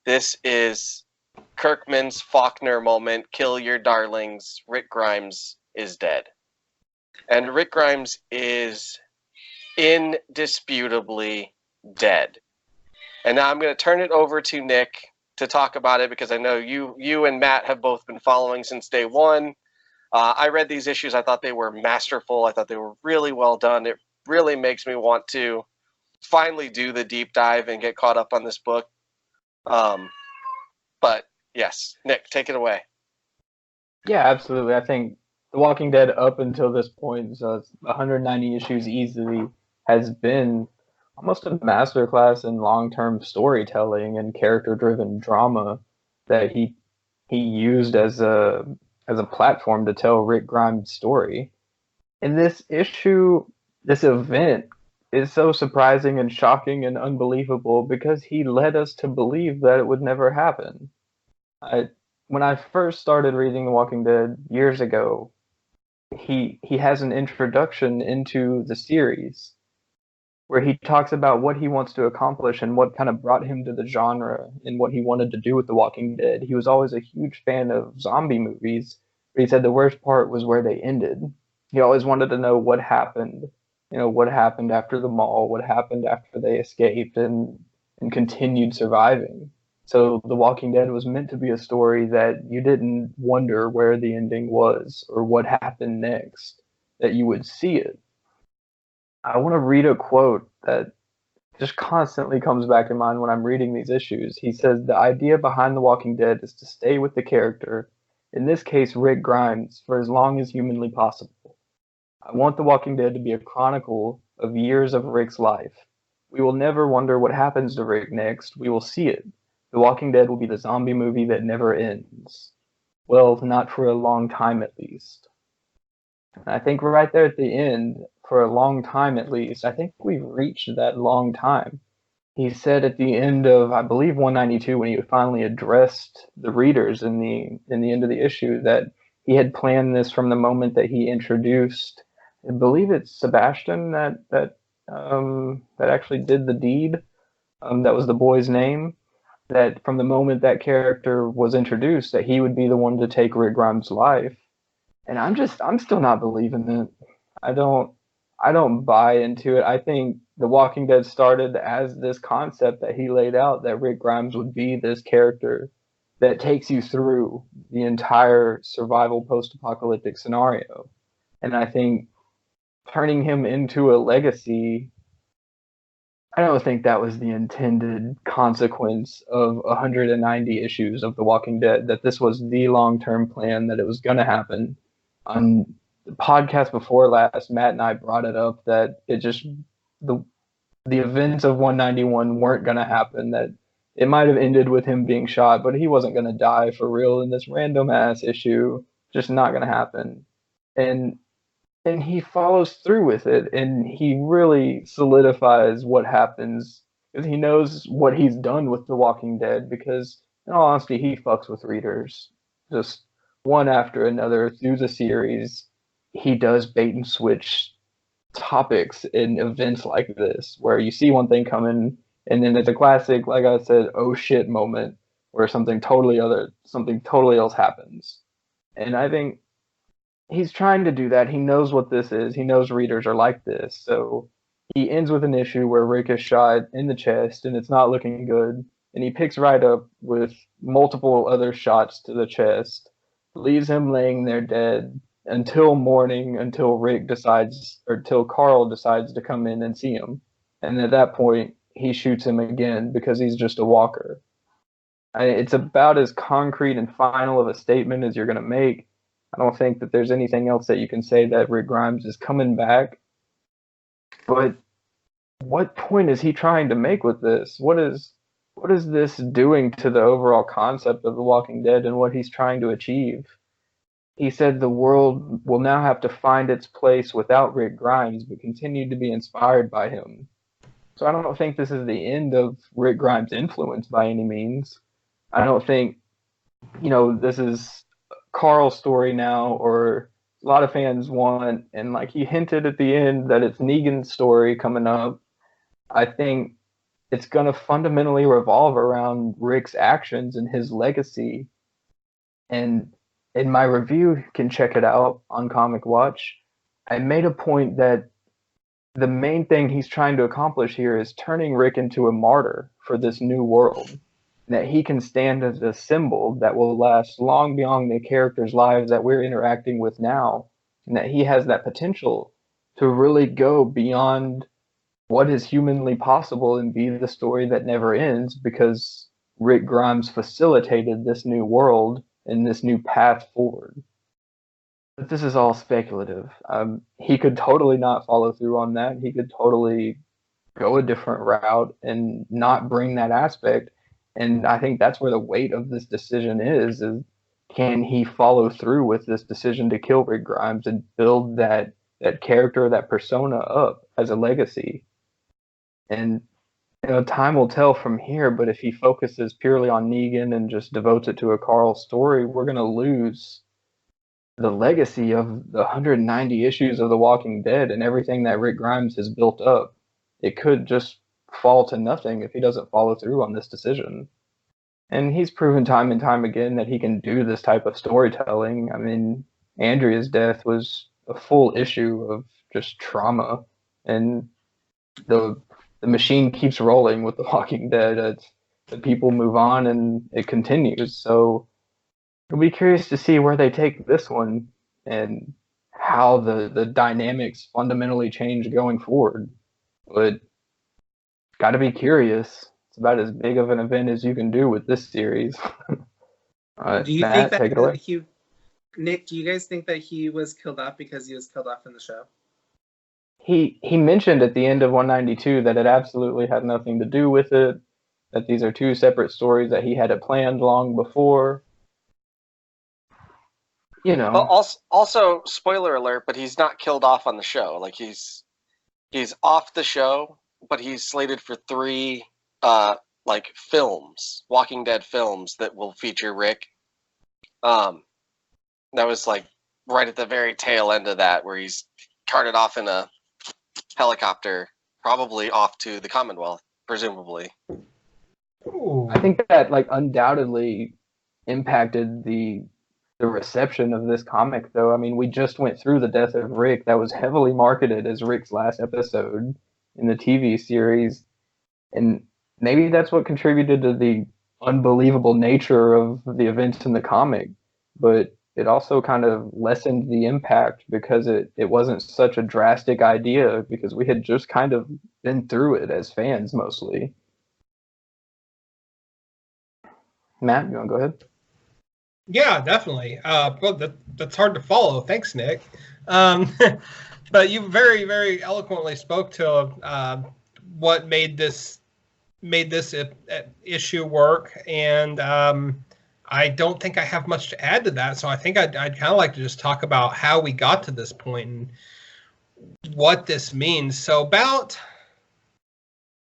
[SPEAKER 1] This is Kirkman's Faulkner moment. Kill your darlings. Rick Grimes is dead. And Rick Grimes is indisputably dead. And now I'm going to turn it over to Nick to talk about it, because I know you and Matt have both been following since day one. I read these issues. I thought they were masterful. I thought they were really well done. It really makes me want to finally do the deep dive and get caught up on this book. But yes, Nick, take it away.
[SPEAKER 3] Yeah, absolutely. I think The Walking Dead up until this point, so it's 190 issues easily, has been almost a masterclass in long-term storytelling and character-driven drama that he used as a platform to tell Rick Grimes' story. And this event is so surprising and shocking and unbelievable because he led us to believe that it would never happen. When I first started reading The Walking Dead years ago, he has an introduction into the series where he talks about what he wants to accomplish and what kind of brought him to the genre and what he wanted to do with The Walking Dead. He was always a huge fan of zombie movies, but he said the worst part was where they ended. He always wanted to know what happened, what happened after the mall, what happened after they escaped and continued surviving. So The Walking Dead was meant to be a story that you didn't wonder where the ending was or what happened next, that you would see it. I want to read a quote that just constantly comes back in mind when I'm reading these issues. He says, "The idea behind The Walking Dead is to stay with the character, in this case Rick Grimes, for as long as humanly possible. I want The Walking Dead to be a chronicle of years of Rick's life. We will never wonder what happens to Rick next. We will see it. The Walking Dead will be the zombie movie that never ends. Well, not for a long time at least." And I think right there at the end, for a long time at least, I think we've reached that long time. He said at the end of, I believe, 192, when he finally addressed the readers in the end of the issue, that he had planned this from the moment that he introduced, I believe it's Sebastian that actually did the deed. That was the boy's name. That from the moment that character was introduced, that he would be the one to take Rick Grimes' life. And I'm still not believing it. I don't buy into it. I think The Walking Dead started as this concept that he laid out, that Rick Grimes would be this character that takes you through the entire survival post-apocalyptic scenario. And I think turning him into a legacy, I don't think that was the intended consequence of 190 issues of The Walking Dead, that this was the long-term plan, that it was going to happen. On the podcast before last, Matt and I brought it up that it just, the events of 191 weren't going to happen, that it might have ended with him being shot, but he wasn't going to die for real in this random ass issue. Just not going to happen. And he follows through with it, and he really solidifies what happens, because he knows what he's done with The Walking Dead, because in all honesty, he fucks with readers. Just one after another through the series, he does bait and switch topics in events like this, where you see one thing coming, and then it's a classic, like I said, oh shit moment, where something totally else happens. And I think he's trying to do that. He knows what this is. He knows readers are like this. So he ends with an issue where Rick is shot in the chest and it's not looking good. And he picks right up with multiple other shots to the chest, leaves him laying there dead until morning, until Carl decides to come in and see him. And at that point, he shoots him again because he's just a walker. It's about as concrete and final of a statement as you're going to make. I don't think that there's anything else that you can say that Rick Grimes is coming back. But what point is he trying to make with this? What is this doing to the overall concept of The Walking Dead and what he's trying to achieve? He said the world will now have to find its place without Rick Grimes, but continue to be inspired by him. So I don't think this is the end of Rick Grimes' influence by any means. I don't think, this is Carl's story now, or a lot of fans want, and like he hinted at the end that it's Negan's story coming up. I think it's going to fundamentally revolve around Rick's actions and his legacy. And in my review, you can check it out on Comic Watch, I made a point that the main thing he's trying to accomplish here is turning Rick into a martyr for this new world. That he can stand as a symbol that will last long beyond the characters' lives that we're interacting with now. And that he has that potential to really go beyond what is humanly possible and be the story that never ends, because Rick Grimes facilitated this new world and this new path forward. But this is all speculative. He could totally not follow through on that. He could totally go a different route and not bring that aspect. And I think that's where the weight of this decision is can he follow through with this decision to kill Rick Grimes and build that character, that persona up as a legacy? And time will tell from here, but if he focuses purely on Negan and just devotes it to a Carl story, we're going to lose the legacy of the 190 issues of The Walking Dead and everything that Rick Grimes has built up. it could just fall to nothing if he doesn't follow through on this decision. And he's proven time and time again that he can do this type of storytelling. I mean, Andrea's death was a full issue of just trauma, and the machine keeps rolling with The Walking Dead. The people move on and it continues. So I'll be curious to see where they take this one and how the dynamics fundamentally change going forward. But got to be curious. It's about as big of an event as you can do with this series.
[SPEAKER 4] Do you
[SPEAKER 3] Matt,
[SPEAKER 4] think
[SPEAKER 3] take it away.
[SPEAKER 4] that Nick, do you guys think that he was killed off because he was killed off in the show?
[SPEAKER 3] He mentioned at the end of 192 that it absolutely had nothing to do with it, that these are two separate stories, that he had it planned long before. You know.
[SPEAKER 1] Well, also, spoiler alert, but he's not killed off on the show. Like, he's off the show, but he's slated for 3 like films, Walking Dead films that will feature Rick. That was like right at the very tail end of that, where he's carted off in a helicopter, probably off to the Commonwealth, presumably.
[SPEAKER 2] Ooh.
[SPEAKER 3] I think that like undoubtedly impacted the reception of this comic, though. I mean, we just went through the death of Rick. That was heavily marketed as Rick's last episode in the TV series, and maybe that's what contributed to the unbelievable nature of the events in the comic. But it also kind of lessened the impact because it wasn't such a drastic idea, because we had just kind of been through it as fans mostly. Matt, you want to go ahead?
[SPEAKER 2] Yeah, definitely. Well, that's hard to follow. Thanks, Nick. But you very, very eloquently spoke to what made this issue work, and I don't think I have much to add to that. So I think I'd kind of like to just talk about how we got to this point and what this means. So about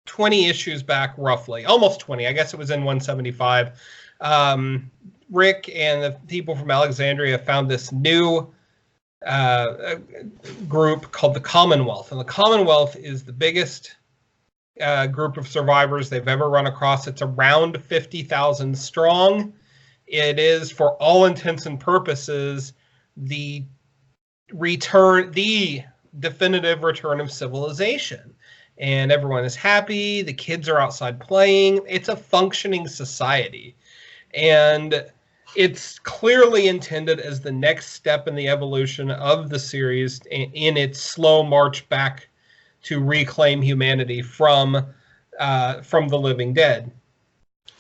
[SPEAKER 2] 20 issues back, roughly, almost 20. I guess it was in 175. Rick and the people from Alexandria found this new group called the Commonwealth. And the Commonwealth is the biggest group of survivors they've ever run across. It's around 50,000 strong. It is, for all intents and purposes, the definitive return of civilization. And everyone is happy. The kids are outside playing. It's a functioning society. And it's clearly intended as the next step in the evolution of the series in its slow march back to reclaim humanity from the living dead.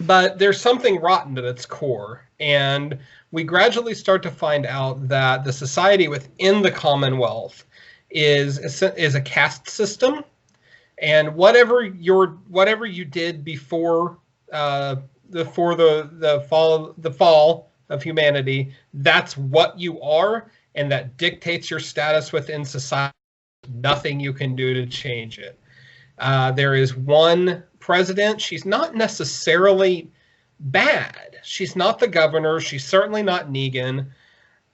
[SPEAKER 2] But there's something rotten at its core, and we gradually start to find out that the society within the Commonwealth is a caste system, and whatever you did before the fall of humanity, that's what you are, and that dictates your status within society. Nothing you can do to change it. There is one president. She's not necessarily bad. She's not the governor. She's certainly not Negan.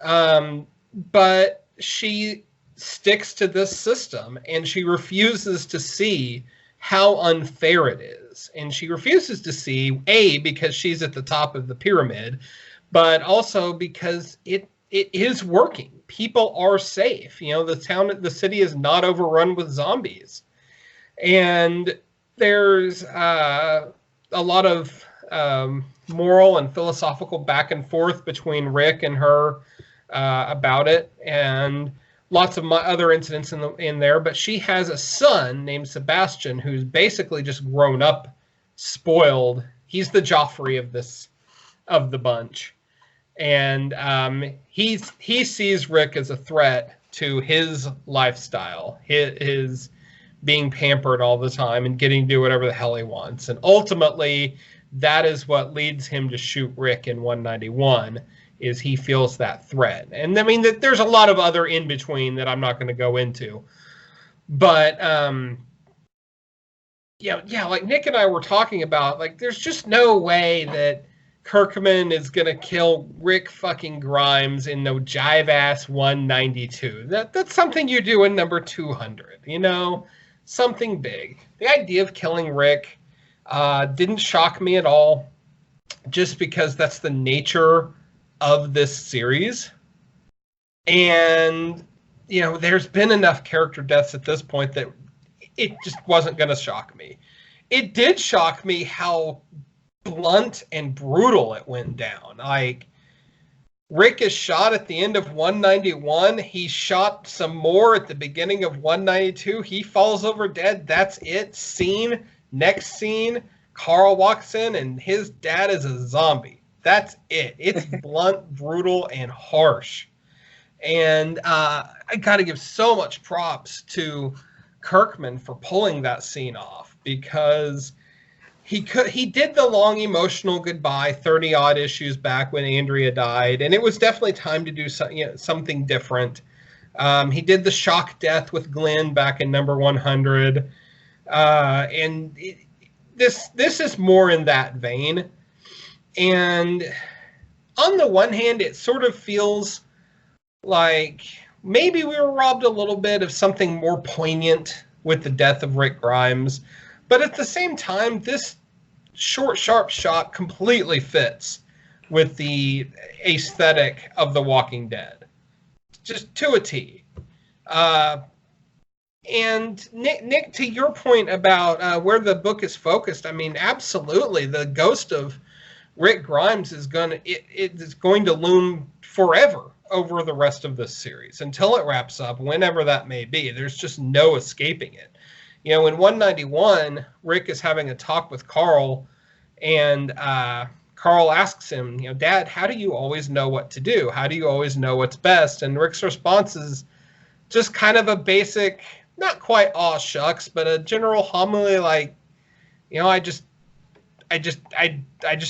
[SPEAKER 2] But she sticks to this system, and she refuses to see how unfair it is. And she refuses to see, A, because she's at the top of the pyramid, but also because it is working. People are safe. You know, the city is not overrun with zombies. And there's a lot of moral and philosophical back and forth between Rick and her about it, and lots of other incidents in there. But she has a son named Sebastian who's basically just grown up spoiled. He's the Joffrey of the bunch. And he sees Rick as a threat to his lifestyle, his being pampered all the time and getting to do whatever the hell he wants. And ultimately, that is what leads him to shoot Rick in 191, is he feels that threat. And I mean, there's a lot of other in between that I'm not going to go into. But yeah, like Nick and I were talking about, like, there's just no way that Kirkman is going to kill Rick fucking Grimes in no jive-ass 192. That's something you do in number 200, you know? something big. The idea of killing Rick didn't shock me at all, just because that's the nature of this series. And, you know, there's been enough character deaths at this point that it just wasn't going to shock me. It did shock me how blunt and brutal it went down. Like, Rick is shot at the end of 191. He shot some more at the beginning of 192. He falls over dead. That's it. Scene. Next scene, Carl walks in and his dad is a zombie. That's it. It's blunt, brutal, and harsh. And I got to give so much props to Kirkman for pulling that scene off, because he did the long emotional goodbye 30 odd issues back when Andrea died, and it was definitely time to do something different. He did the shock death with Glenn back in number 100, and this is more in that vein. And on the one hand, it sort of feels like maybe we were robbed a little bit of something more poignant with the death of Rick Grimes. But at the same time, this short, sharp shot completely fits with the aesthetic of The Walking Dead. Just to a T. And Nick, to your point about where the book is focused, I mean, absolutely. The ghost of Rick Grimes is going to loom forever over the rest of this series until it wraps up, whenever that may be. There's just no escaping it. You know, in 191, Rick is having a talk with Carl, and Carl asks him, you know, Dad, how do you always know what to do? How do you always know what's best? And Rick's response is just kind of a basic, not quite aw shucks, but a general homily like, you know, I just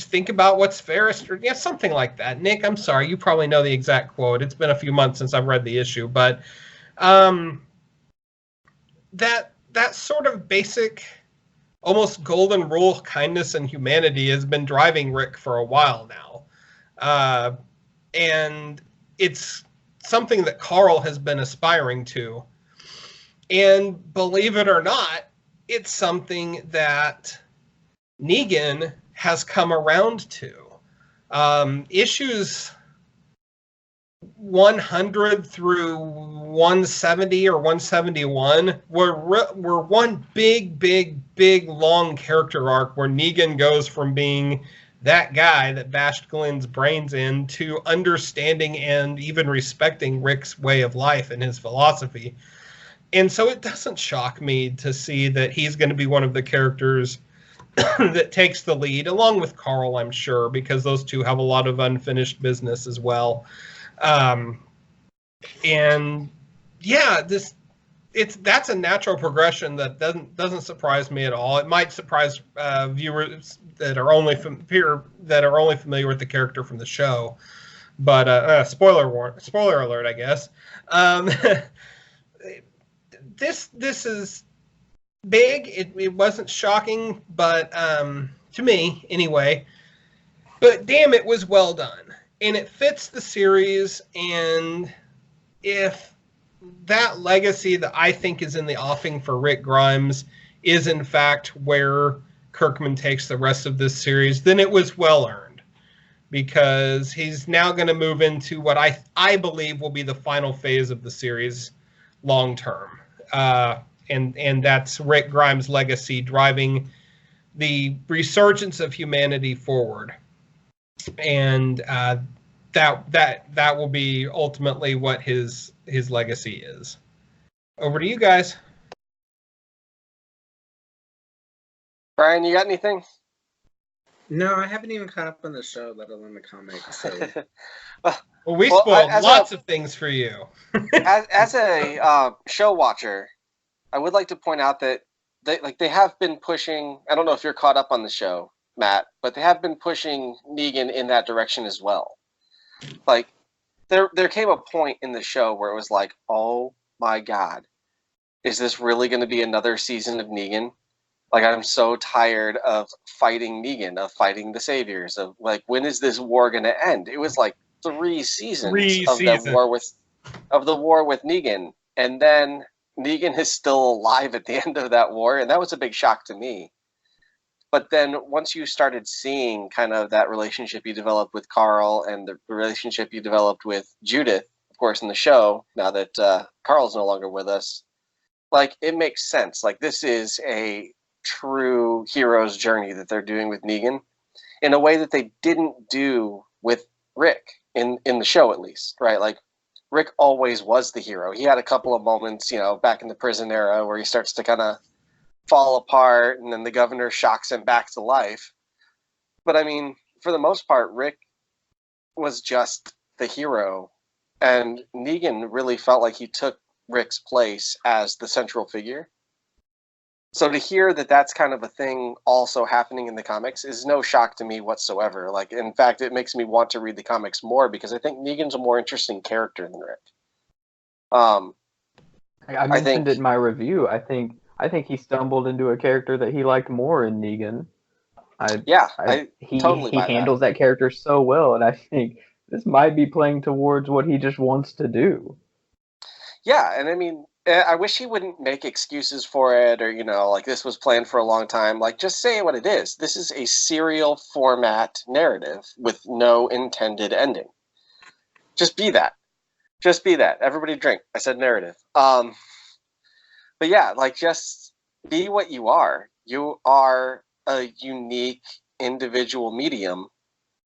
[SPEAKER 2] think about what's fairest, or something like that. Nick, I'm sorry, you probably know the exact quote. It's been a few months since I've read the issue, but that sort of basic, almost golden rule of kindness and humanity has been driving Rick for a while now. And it's something that Carl has been aspiring to. And believe it or not, it's something that Negan has come around to. Issues 100 through 170 or 171 were one big long character arc where Negan goes from being that guy that bashed Glenn's brains in to understanding and even respecting Rick's way of life and his philosophy. And so it doesn't shock me to see that he's going to be one of the characters that takes the lead, along with Carl, I'm sure, because those two have a lot of unfinished business as well. And yeah, that's a natural progression that doesn't surprise me at all. It might surprise viewers that are only familiar with the character from the show, but spoiler alert, I guess. This is big. It wasn't shocking, but to me anyway. But damn, it was well done, and it fits the series. And if that legacy that I think is in the offing for Rick Grimes is in fact where Kirkman takes the rest of this series, then it was well earned, because he's now going to move into what I believe will be the final phase of the series long term. And that's Rick Grimes' legacy driving the resurgence of humanity forward. And that will be ultimately what his legacy is. Over to you guys.
[SPEAKER 1] Brian, you got anything?
[SPEAKER 4] No, I haven't even caught up on the show, let alone the comics. So.
[SPEAKER 2] Well, we spoiled lots of things for you.
[SPEAKER 1] as a show watcher, I would like to point out that they have been pushing. I don't know if you're caught up on the show, Matt, but they have been pushing Negan in that direction as well. Like, there came a point in the show where it was like, oh my God, is this really going to be another season of Negan? Like, I'm so tired of fighting Negan, of fighting the Saviors, of like, when is this war going to end? It was like 3 seasons of the war with Negan, and then Negan is still alive at the end of that war, and that was a big shock to me. But then once you started seeing kind of that relationship you developed with Carl and the relationship you developed with Judith, of course, in the show, now that Carl's no longer with us, like, it makes sense. Like, this is a true hero's journey that they're doing with Negan in a way that they didn't do with Rick in the show, at least, right? Like, Rick always was the hero. He had a couple of moments, back in the prison era where he starts to kind of fall apart, and then the governor shocks him back to life. But I mean, for the most part, Rick was just the hero, and Negan really felt like he took Rick's place as the central figure. So to hear that that's kind of a thing also happening in the comics is no shock to me whatsoever. Like, in fact, it makes me want to read the comics more because I think Negan's a more interesting character than Rick.
[SPEAKER 3] I mentioned it in my review. I think he stumbled into a character that he liked more in Negan. He
[SPEAKER 1] totally buy
[SPEAKER 3] handles that character so well, and I think this might be playing towards what he just wants to do.
[SPEAKER 1] Yeah, and I mean, I wish he wouldn't make excuses for it, or like this was planned for a long time. Like, just say what it is. This is a serial format narrative with no intended ending. Just be that. Just be that. Everybody drink. I said narrative. But yeah, like, just be what you are. You are a unique individual medium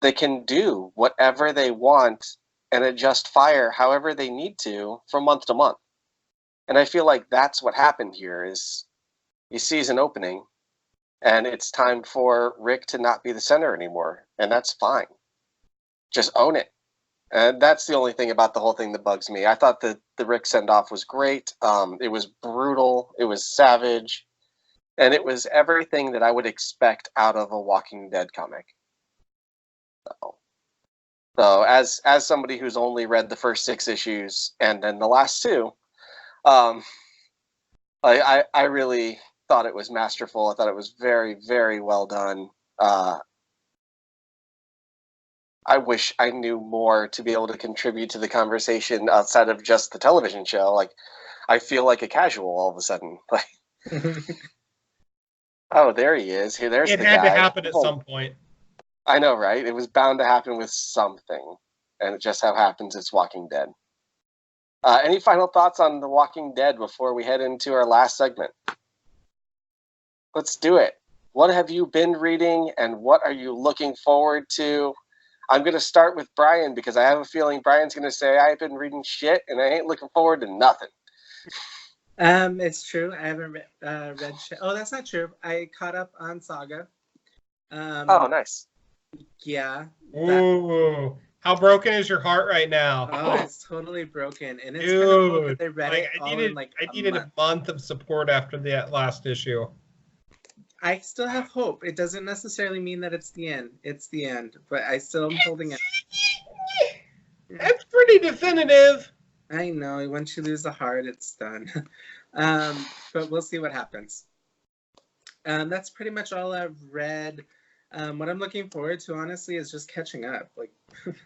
[SPEAKER 1] that can do whatever they want and adjust fire however they need to from month to month. And I feel like that's what happened here is he sees an opening and it's time for Rick to not be the center anymore. And that's fine. Just own it. And that's the only thing about the whole thing that bugs me. I thought that the Rick send-off was great. It was brutal. It was savage. And it was everything that I would expect out of a Walking Dead comic. So as somebody who's only read the first 6 issues and then the last 2, I really thought it was masterful. I thought it was very, very well done. I wish I knew more to be able to contribute to the conversation outside of just the television show. Like, I feel like a casual all of a sudden. Like, oh, there he is. There's the guy.
[SPEAKER 2] It had to happen at some point.
[SPEAKER 1] I know, right? It was bound to happen with something, and it just how happens it's Walking Dead. Any final thoughts on The Walking Dead before we head into our last segment? Let's do it. What have you been reading, and what are you looking forward to? I'm going to start with Brian because I have a feeling Brian's going to say, I've been reading shit and I ain't looking forward to nothing.
[SPEAKER 4] It's true. I haven't read shit. Oh, that's not true. I caught up on Saga.
[SPEAKER 1] Oh, nice.
[SPEAKER 4] Yeah.
[SPEAKER 2] Ooh. How broken is your heart right now?
[SPEAKER 4] Oh, it's totally broken. And it's
[SPEAKER 2] Dude,
[SPEAKER 4] kind of cool that they read it
[SPEAKER 2] I needed a month of support after that last issue.
[SPEAKER 4] I still have hope. It doesn't necessarily mean that it's the end. It's the end. But I still am holding it.
[SPEAKER 2] That's pretty definitive.
[SPEAKER 4] I know. Once you lose the heart, it's done. But we'll see what happens. That's pretty much all I've read. What I'm looking forward to, honestly, is just catching up. Like,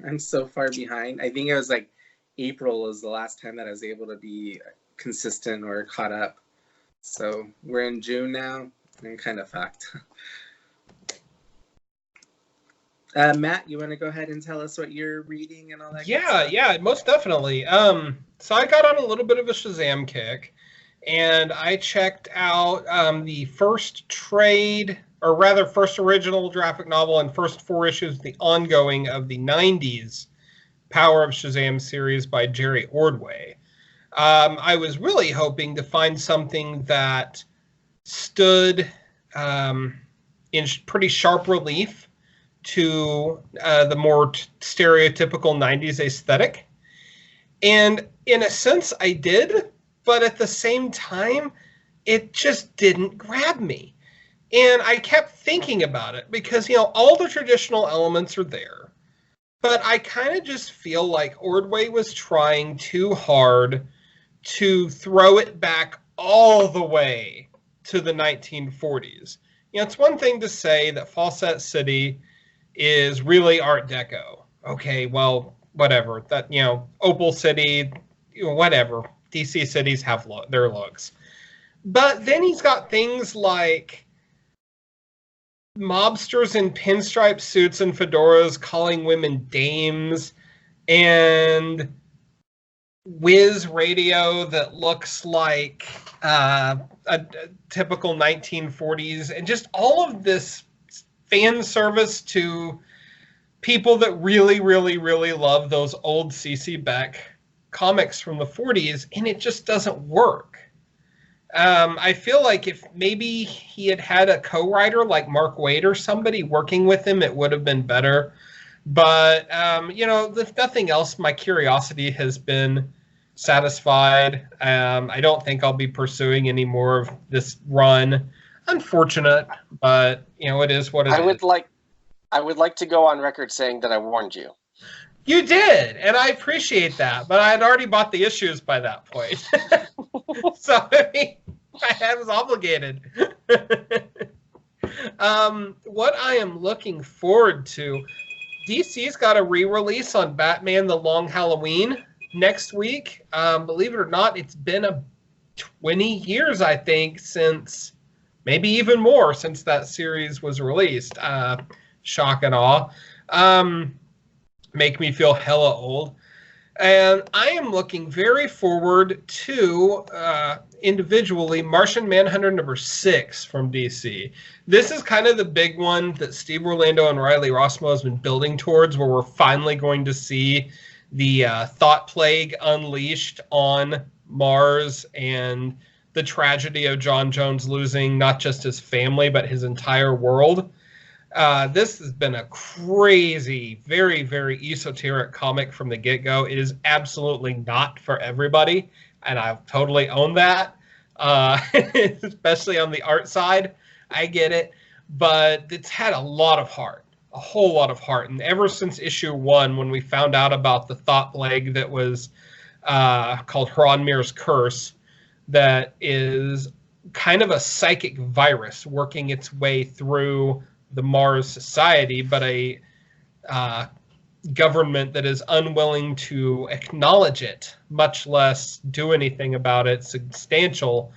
[SPEAKER 4] I'm so far behind. I think it was like April was the last time that I was able to be consistent or caught up. So we're in June now. I'm kind of fucked. Matt, you want to go ahead and tell us what you're reading and all that?
[SPEAKER 2] Yeah, most definitely. So I got on a little bit of a Shazam kick, and I checked out the first trade, or rather first original graphic novel and first 4 issues, the ongoing of the 90s Power of Shazam series by Jerry Ordway. I was really hoping to find something that stood in pretty sharp relief to the more stereotypical 90s aesthetic. And in a sense, I did, but at the same time, it just didn't grab me. And I kept thinking about it because, all the traditional elements are there. But I kind of just feel like Ordway was trying too hard to throw it back all the way to the 1940s. It's one thing to say that Fawcett City is really Art Deco. Okay, well, whatever. That, Opal City, whatever. DC cities have their looks. But then he's got things like mobsters in pinstripe suits and fedoras calling women dames, and whiz radio that looks like a typical 1940s, and just all of this fan service to people that really, really, really love those old C.C. Beck comics from the 40s, and it just doesn't work. I feel like if maybe he had a co-writer like Mark Waid or somebody working with him, it would have been better. But, if nothing else, my curiosity has been satisfied. I don't think I'll be pursuing any more of this run. Unfortunate, but, it is what it is.
[SPEAKER 1] I would like to go on record saying that I warned you.
[SPEAKER 2] You did, and I appreciate that, but I had already bought the issues by that point. So, I was obligated. What I am looking forward to, DC's got a re-release on Batman The Long Halloween next week. Believe it or not, it's been 20 years, I think, since, maybe even more, since that series was released. Shock and awe. Make me feel hella old. And I am looking very forward to, individually, Martian Manhunter Number 6 from DC. This is kind of the big one that Steve Orlando and Riley Rossmo has been building towards, where we're finally going to see the thought plague unleashed on Mars and the tragedy of John Jones losing not just his family, but his entire world. This has been a crazy, very, very esoteric comic from the get-go. It is absolutely not for everybody, and I totally own that, especially on the art side. I get it, but it's had a lot of heart, a whole lot of heart. And ever since issue 1, when we found out about the thought plague that was called Hronmir's Curse, that is kind of a psychic virus working its way through the Mars society, but a government that is unwilling to acknowledge it, much less do anything about it substantial,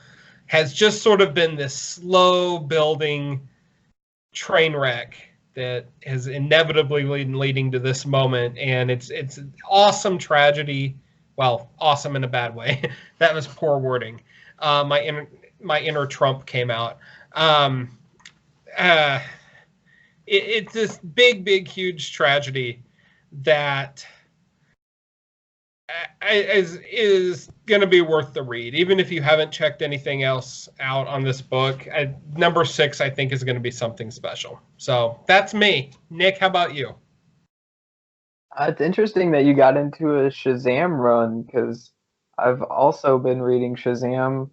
[SPEAKER 2] has just sort of been this slow building train wreck that has inevitably leading to this moment. And it's an awesome tragedy. Well, awesome in a bad way. That was poor wording. My inner Trump came out. It's this big, huge tragedy that is going to be worth the read, even if you haven't checked anything else out on this book. Number 6, I think, is going to be something special. So that's me. Nick, how about you?
[SPEAKER 3] It's interesting that you got into a Shazam run, because I've also been reading Shazam.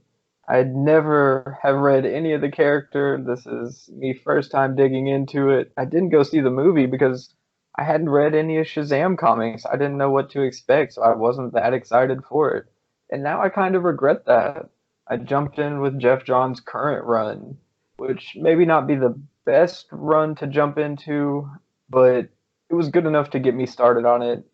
[SPEAKER 3] I'd never have read any of the character. This is me first time digging into it. I didn't go see the movie because I hadn't read any of Shazam comics. I didn't know what to expect, so I wasn't that excited for it. And now I kind of regret that. I jumped in with Jeff Johns' current run, which maybe not be the best run to jump into, but it was good enough to get me started on it.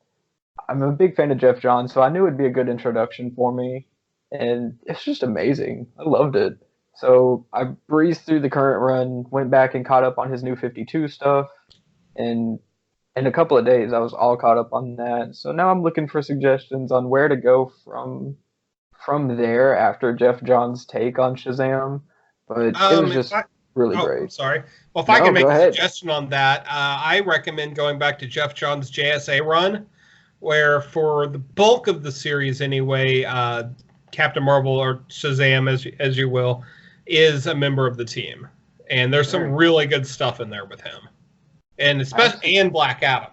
[SPEAKER 3] I'm a big fan of Jeff Johns, so I knew it'd be a good introduction for me. And it's just amazing. I loved it. So I breezed through the current run, went back and caught up on his new 52 stuff, and in a couple of days I was all caught up on that. So now I'm looking for suggestions on where to go from there after Jeff Johns' take on Shazam. But it was just really great.
[SPEAKER 2] Sorry. Well, if I can make a suggestion on that, I recommend going back to Jeff Johns' JSA run, where for the bulk of the series anyway, Captain Marvel, or Shazam, as you will, is a member of the team, and there's some really good stuff in there with him, and especially and Black Adam.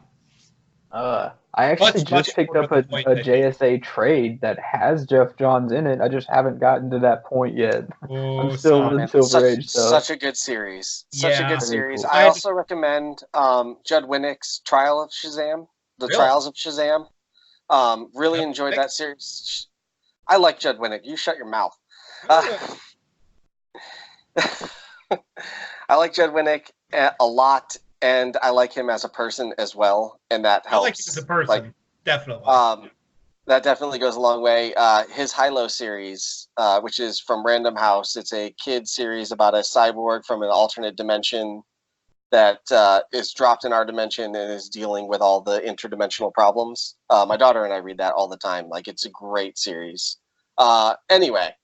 [SPEAKER 3] I actually just picked up a JSA trade that has Jeff Johns in it. I just haven't gotten to that point yet. I'm still in Silver Age stuff.
[SPEAKER 1] Such a good series. Such a good series. Cool. I also recommend Judd Winnick's Trial of Shazam, Trials of Shazam. Really enjoyed that series. I like Judd Winnick. You shut your mouth. I like Judd Winnick a lot, and I like him as a person as well, and that helps.
[SPEAKER 2] I like him as a person, definitely.
[SPEAKER 1] that definitely goes a long way. His Hilo series, which is from Random House, it's a kid series about a cyborg from an alternate dimension that is dropped in our dimension and is dealing with all the interdimensional problems. My daughter and I read that all the time. Like, it's a great series. Anyway,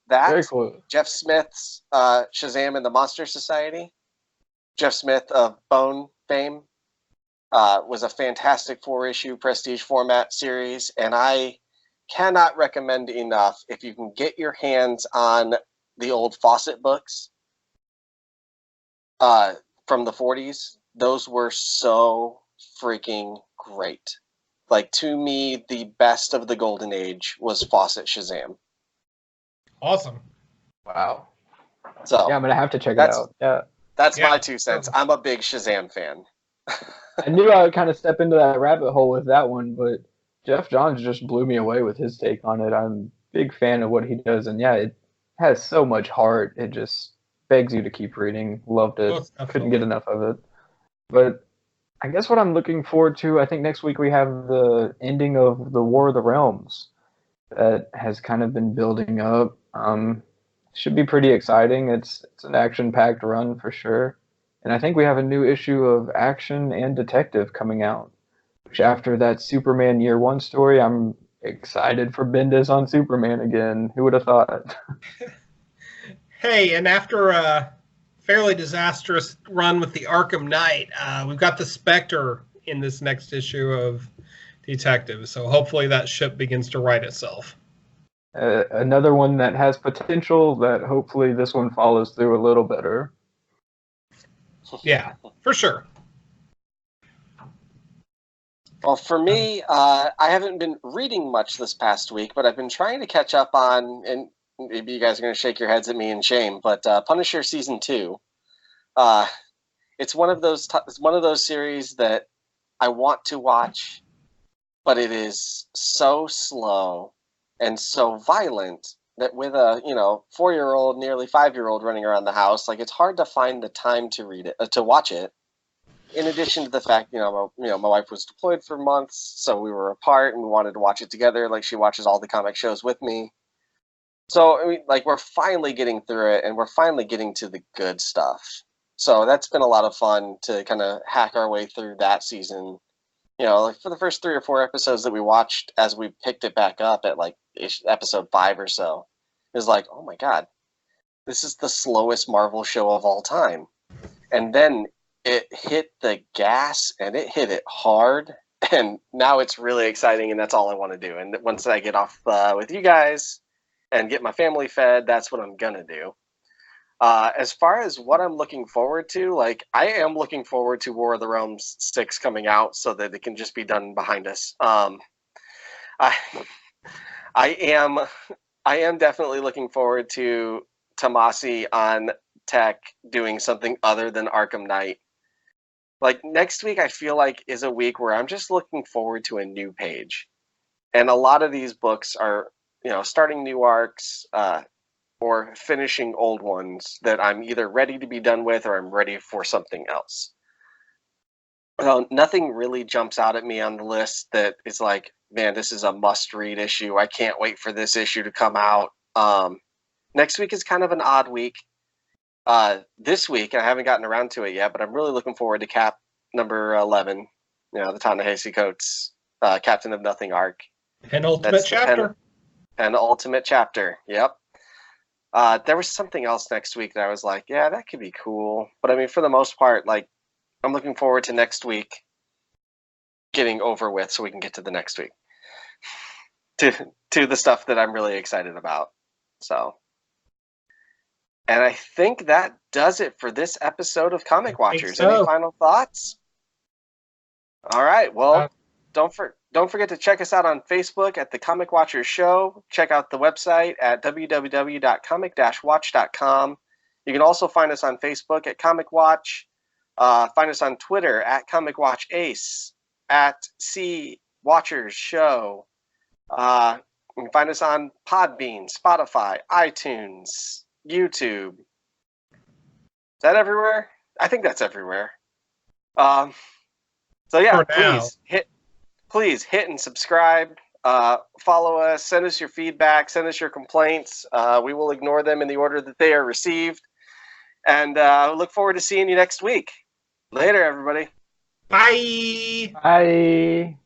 [SPEAKER 3] Very
[SPEAKER 1] that,
[SPEAKER 3] cool.
[SPEAKER 1] Jeff Smith's Shazam and the Monster Society. Jeff Smith of Bone fame was a fantastic 4-issue prestige format series, and I cannot recommend enough if you can get your hands on the old Fawcett books from the 40s. Those were so freaking great. Like, to me, the best of the golden age was Fawcett Shazam.
[SPEAKER 2] Awesome.
[SPEAKER 3] Wow.
[SPEAKER 1] So
[SPEAKER 3] Yeah, I'm gonna have to check it out. Yeah.
[SPEAKER 1] that's
[SPEAKER 2] Yeah,
[SPEAKER 1] my 2 cents. I'm a big Shazam fan.
[SPEAKER 3] I knew I would kind of step into that rabbit hole with that one, but Jeff Johns just blew me away with his take on it. I'm a big fan of what he does, and yeah, it has so much heart. It just begs you to keep reading. Loved it.
[SPEAKER 2] Most
[SPEAKER 3] Couldn't
[SPEAKER 2] definitely.
[SPEAKER 3] get enough of it. But I guess what I'm looking forward to, I think next week we have the ending of the War of the Realms that has kind of been building up. Should be pretty exciting. It's an action-packed run for sure. And I think we have a new issue of Action and Detective coming out. Which after that Superman Year One story, I'm excited for Bendis on Superman again. Who would have thought?
[SPEAKER 2] Hey, and after a fairly disastrous run with the Arkham Knight, we've got the Spectre in this next issue of Detective. So hopefully that ship begins to right itself.
[SPEAKER 3] Another one that has potential that hopefully this one follows through a little better.
[SPEAKER 2] Yeah, for sure.
[SPEAKER 1] Well, for me, I haven't been reading much this past week, but I've been trying to catch up on, and maybe you guys are going to shake your heads at me in shame, but Punisher Season 2. It's one of those series that I want to watch, but it is so slow and so violent that with a 4-year-old, nearly 5-year-old running around the house, like, it's hard to find the time to read it, to watch it. In addition to the fact, my wife was deployed for months, so we were apart and we wanted to watch it together. Like, she watches all the comic shows with me. So, I mean, like, we're finally getting through it, and we're finally getting to the good stuff. So that's been a lot of fun to kind of hack our way through that season. Like, for the first 3 or 4 episodes that we watched as we picked it back up at, like, episode 5 or so, it was like, oh my god, this is the slowest Marvel show of all time. And then it hit the gas, and it hit it hard, and now it's really exciting, and that's all I want to do. And once I get off with you guys and get my family fed, that's what I'm gonna do. As far as what I'm looking forward to, like, I am looking forward to War of the Realms 6 coming out so that it can just be done behind us. I am definitely looking forward to Tomasi on tech doing something other than Arkham Knight. Like, next week, I feel like is a week where I'm just looking forward to a new page. And a lot of these books are, starting new arcs or finishing old ones that I'm either ready to be done with or I'm ready for something else. Nothing really jumps out at me on the list that is like, man, this is a must-read issue. I can't wait for this issue to come out. Next week is kind of an odd week. This week, I haven't gotten around to it yet, but I'm really looking forward to Cap number 11, the Ta-Nehisi Coates Captain of Nothing arc.
[SPEAKER 2] Penultimate chapter.
[SPEAKER 1] Penultimate chapter, yep. There was something else next week that I was like, yeah, that could be cool. But I mean, for the most part, like, I'm looking forward to next week getting over with so we can get to the next week. to the stuff that I'm really excited about. So... And I think that does it for this episode of Comic Watchers.
[SPEAKER 2] So.
[SPEAKER 1] Any final thoughts? All right. Well, don't forget to check us out on Facebook at the Comic Watchers Show. Check out the website at www.comic-watch.com. You can also find us on Facebook at Comic Watch. Find us on Twitter at Comic Watch Ace, at C Watchers Show. You can find us on Podbean, Spotify, iTunes, YouTube. Is that everywhere? I think that's everywhere. So yeah, please hit and subscribe. Follow us, send us your feedback, send us your complaints. We will ignore them in the order that they are received. And look forward to seeing you next week. Later, everybody.
[SPEAKER 2] Bye.
[SPEAKER 3] Bye.